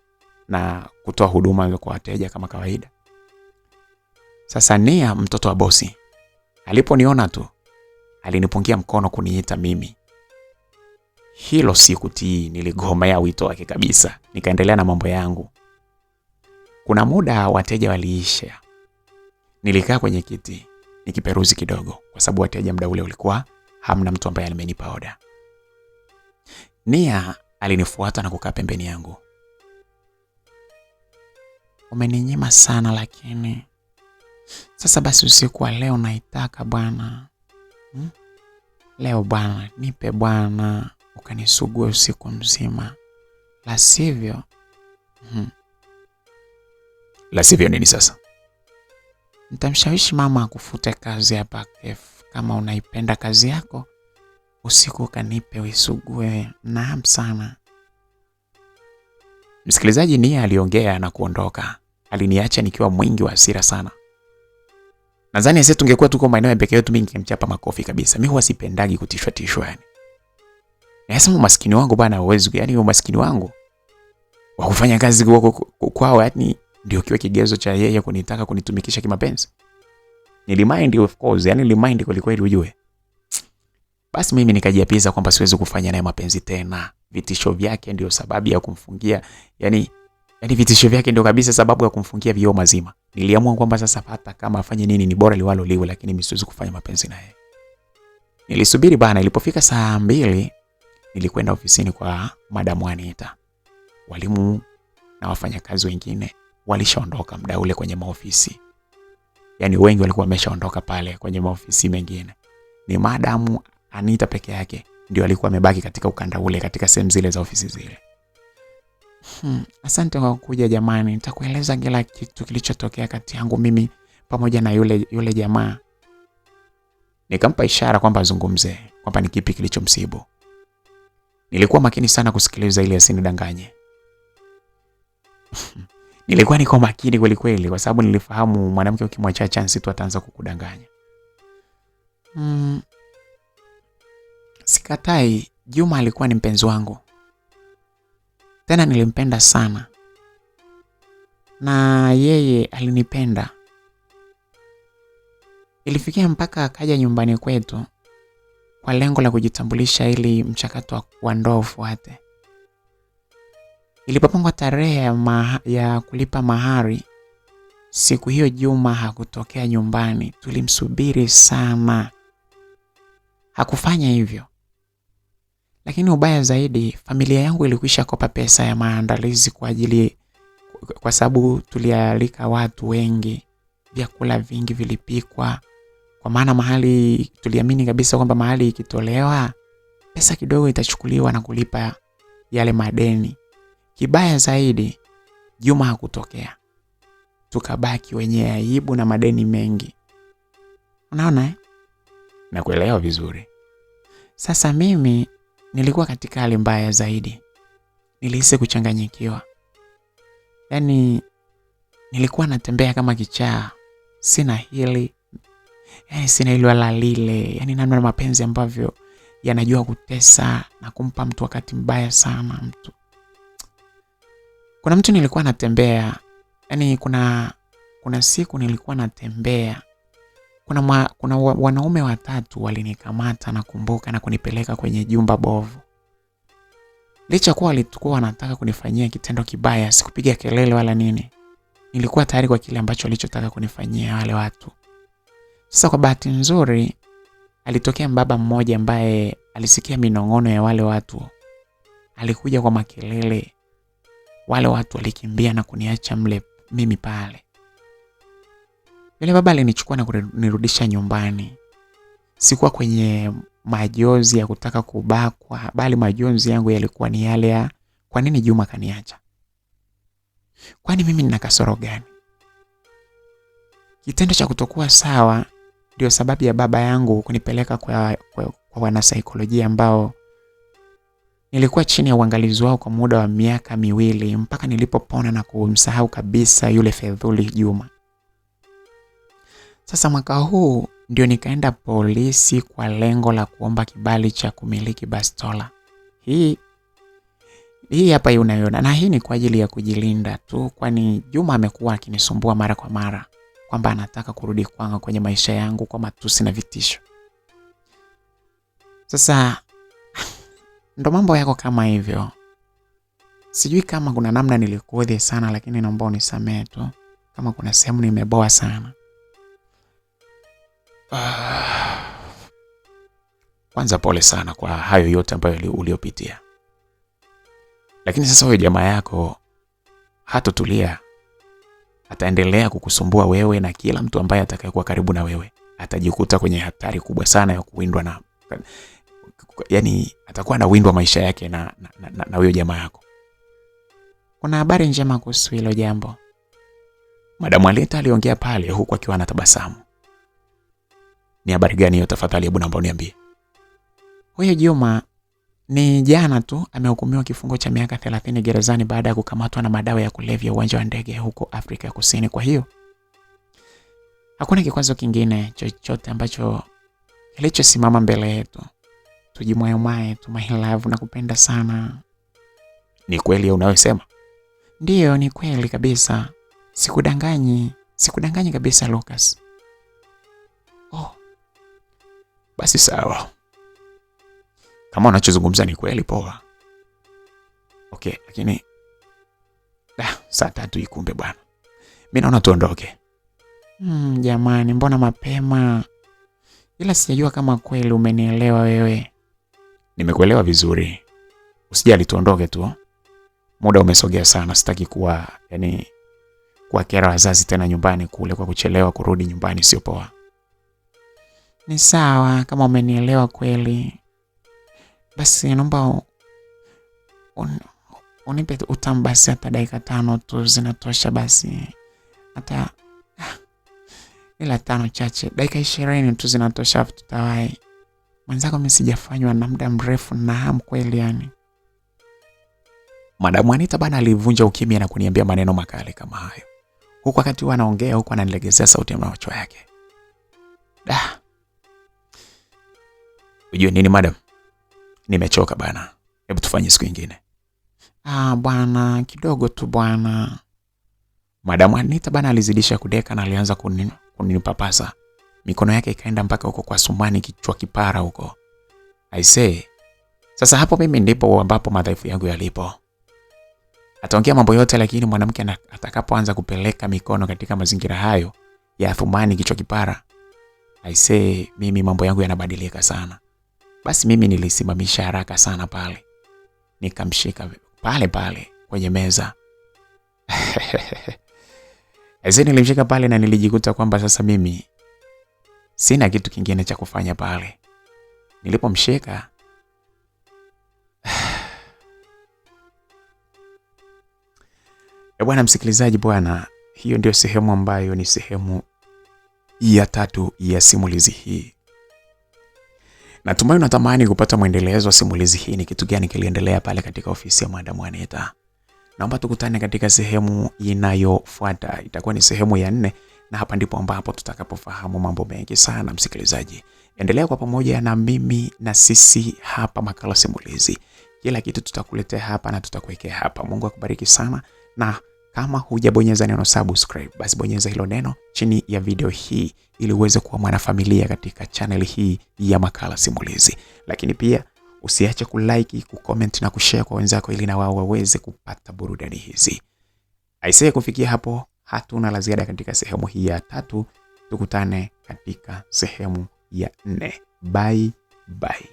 na kutoa huduma kwa wateja kama kawaida. Sasa Nia, mtoto wa bosi, aliponiona tu alinipungia mkono kuniita mimi. Hilo sikutii, niligomea wito wake kabisa. Nikaendelea na mambo yangu. Kuna muda wateja waliisha. Nilikaa kwenye kiti nikiperuzi kidogo kwa sababu wateja muda ule ulikuwa hamna mtu ambaye alimenipa oda. Nia alinifuata na kukaa pembeni yangu. Umeninyima sana lakini sasa basi usiku wa leo naitaka bwana. Leo bwana, nipe bwana, ukanisugue usiku mzima. La sivyo La sivyo nini sasa? Nitamshawishi mama akufute kazi hapa KEF. Kama unaipenda kazi yako, usiku kanipe uisugue. Naam sana. Msikilizaji, Nia aliongea na kuondoka. Aliniacha nikiwa mwingi wa hasira sana. Nadhani sisi tungekuwa tuko maeneo ya pekee yetu, mimi ningemchapa makofi kabisa. Mimi huwa sipendagi kutishwa tishwa yani. Nasema umaskini wangu bana uwezo, yani umaskini wangu wa kufanya kazi kwao yani ndio kiwe kigezo cha yeye kunitaka kunitumikisha kimapenzi. Nilimind of course, yani nilimind kweli ujue. Basi mimi nikajiapiza kwamba siwezi kufanya naye mapenzi tena. Vitisho vyake ndio sababu ya kumfungia, yani vitisho vyake ndio kabisa sababu ya kumfungia vioo mazima. Niliamua kwamba sasa hata kama afanye nini ni bora liwalo liwe, lakini mimi siwezi kufanya mapenzi naye. Nilisubiri bana. Ilipofika saa 2 nilikwenda ofisini kwa Madam Anita. Walimu na wafanyakazi wengine walishaondoka muda ule kwenye maofisi. Yani wengi walikuwa wameshaondoka pale kwenye maofisi mengine. Ni Madam Anita peke yake ndio alikuwa amebaki katika ukanda ule, katika sehemu zile za ofisi zile. Asante kwa kuja jamani. Nitakueleza kila kitu kilichotokea kati yangu mimi pamoja na yule jamaa. Nikampa ishara kwamba azungumze, kwamba ni kipi kilichomsibu. Nilikuwa makini sana kusikiliza ili asinidanganye. Nilikuwa niko makini kweli kweli kwa sababu nilifahamu mwanamke ukimwacha chance tu ataanza kukudanganya. Sikatai, Juma alikuwa ni mpenzi wangu. Tena nilimpenda sana. Na yeye alinipenda. Ilifikia mpaka akaja nyumbani kwetu kwa lengo la kujitambulisha ili mchakato wa ndoa ufuate. Ilipopangwa tarehe ya kulipa mahari, siku hiyo Juma hakutokea nyumbani. Tulimsubiri sana. Hakufanya hivyo. Lakini ubaya zaidi, familia yangu ilikwisha kopa pesa ya maandalizi kwa sababu tulialika watu wengi. Vyakula vingi vilipikwa. Kwa maana mahali tuliamini kabisa kwamba mahali ikitolewa pesa kidogo itachukuliwa na kulipa yale madeni. Kibaya zaidi, Juma hakutokea. Tukabaki wenye aibu na madeni mengi. Unaona Nakuelewa vizuri. Sasa mimi nilikuwa katika hali mbaya zaidi. Nilihisi kuchanganyikiwa. Yani nilikuwa natembea kama kichaa. Sina hili, yani sina hili wala lile. Yani namna mapenzi ambavyo yanajua kutesa na kumpa mtu wakati mbaya sana mtu. Kuna mtu nilikuwa natembea, yani kuna siku nilikuwa natembea. Kuna wanaume 3 walinikamata na kumbuka na kunipeleka kwenye jumba bovu. Licha kuwa walikuwa wanataka kunifanyia kitendo kibaya, sikupiga kelele wala nini. Nilikuwa tayari kwa kile ambacho walichotaka kunifanyia wale watu. Sasa kwa bahati nzuri, alitokea mbaba mmoja ambaye alisikia minong'ono ya wale watu. Alikuja kwa makelele. Wale watu walikimbia na kuniacha mimi pale. Yule baba alinichukua na kunirudisha nyumbani. Sikuwa kwenye majonzi ya kutaka kubakwa, bali majonzi yangu yalikuwa ni yale ya kwa nini Juma kaniacha? Kwani mimi nina kasoro gani? Kitendo cha kutokuwa sawa ndio sababu ya baba yangu kunipeleka kwa wanasaikolojia ambao nilikuwa chini ya uangalizi wao kwa muda wa miaka 2 mpaka nilipopona na kumsahau kabisa yule fedhuli Juma. Sasa mwaka huu ndio nikaenda polisi kwa lengo la kuomba kibali cha kumiliki bastola. Hii hapa unaiona, na hii ni kwa ajili ya kujilinda tu, kwani Juma amekuwa akinisumbua mara kwa mara kwamba anataka kurudi kwangu kwenye maisha yangu kwa matusi na vitisho. Sasa ndo mambo yako kama hivyo. Sijui kama kuna namna nilikuudhi sana, lakini naomba unisamehe tu kama kuna sehemu nimeboa sana. Kwanza pole sana kwa hayo yote ambayo uliopitia. Lakini sasa wewe jamaa yako hatotulia. Ataendelea kukusumbua wewe na kila mtu ambaye atakayekuwa karibu na wewe. Atajikuta kwenye hatari kubwa sana ya kuwindwa na, yani atakuwa anawindwa maisha yake na huyo jamaa yako. Kuna habari njema kuhusu hilo jambo. Madamu Anita aliongea pale huku akiwa anatabasamu. Ni habari gani hiyo tafadhali, hebu naomba uniambie. Huyo Juma ni jana tu amehukumiwa kifungo cha miaka 30 gerezani baada ya kukamatwa na madawa ya kulevya uwanja wa ndege huko Afrika ya Kusini. Kwa hiyo hakuna kikwazo kingine chochote ambacho kilichosimama mbele yetu. Tujimwaye tu, my love, nakupenda sana. Ni kweli unayosema? Ndiyo, ni kweli kabisa. Sikudanganyi kabisa Lucas. Oh. Basi sawa. Kama unachozungumza ni kweli, poa. Okay, lakini saa 3 ikumbe bwana. Mimi naona tuondoke. Jamani, mbona mapema? Ila sijajua kama kweli umenielewa wewe. Nimekuelewa vizuri. Usijali, tuondoke tu. Muda umesogea sana, sitaki kuwa kera wazazi tena nyumbani kule kwa kuchelewa kurudi nyumbani, sio poa. Ni sawa kama umenielewa kweli. Basi naomba unipe utambasi hata dakika 5 tu zinatosha basi. Hata ila 5 chache, dakika 20 tu zinatosha, tutawai. Mwanzako mimi sijafanywa na muda mrefu na hamu kweli yani. Madamu Anita bana alivunja ukimya na kuniambia maneno makali kama hayo. Huko wakati anaongea huko ananilegezea sauti ya macho yake. Unajua nini madam? Nimechoka bana. Hebu tufanye siku nyingine. Bwana, kidogo tu bwana. Madamu Anita bana alizidisha kudeka na alianza kunipapasa. Mikono yake ikaenda mpaka huko kwa sumani, kichwa kipara huko. I say, sasa hapo mimi ndipo ambapo madhaifu yangu yalipo. Ataongea mambo yote, lakini mwanamke atakapoanza kupeleka mikono katika mazingira hayo ya thumani, kichwa kipara, I say, mimi mambo yangu yanabadilika sana. Basi mimi nilisimamisha haraka sana pale. Nikamshika pale kwenye meza. Nilimshika pale na nilijikuta kwamba sasa mimi sina kitu kingine cha kufanya pale. Nilipomshika bwana msikilizaji bwana, hiyo ndio sehemu ambayo ni sehemu ya 3 ya simulizi hii. Natumai unatamani kupata mwendelezo wa simulizi hii, ni kitu gani kiliendelea pale katika ofisi ya Madamu Anita. Naomba tukutane katika sehemu inayofuata, itakuwa ni sehemu ya 4, na hapa ndipo ambapo tutakapofahamu mambo mengi sana msikilizaji. Endelea kwa pamoja na mimi na sisi hapa Makala Simulizi. Kila kitu tutakuletea hapa na tutakuwekea hapa. Mungu akubariki sana, na kama hujabonyeza neno subscribe, basi bonyeza hilo neno chini ya video hii ili uweze kuwa mwanafamilia katika channel hii ya Makala Simulizi. Lakini pia usiache kulike, kucomment na kushare kwa wenzako ili na wao waweze kupata burudani hizi. Aisee, kufikia hapo hatuna la ziada katika sehemu hii ya 3. Tukutane katika sehemu ya 4. Bye bye.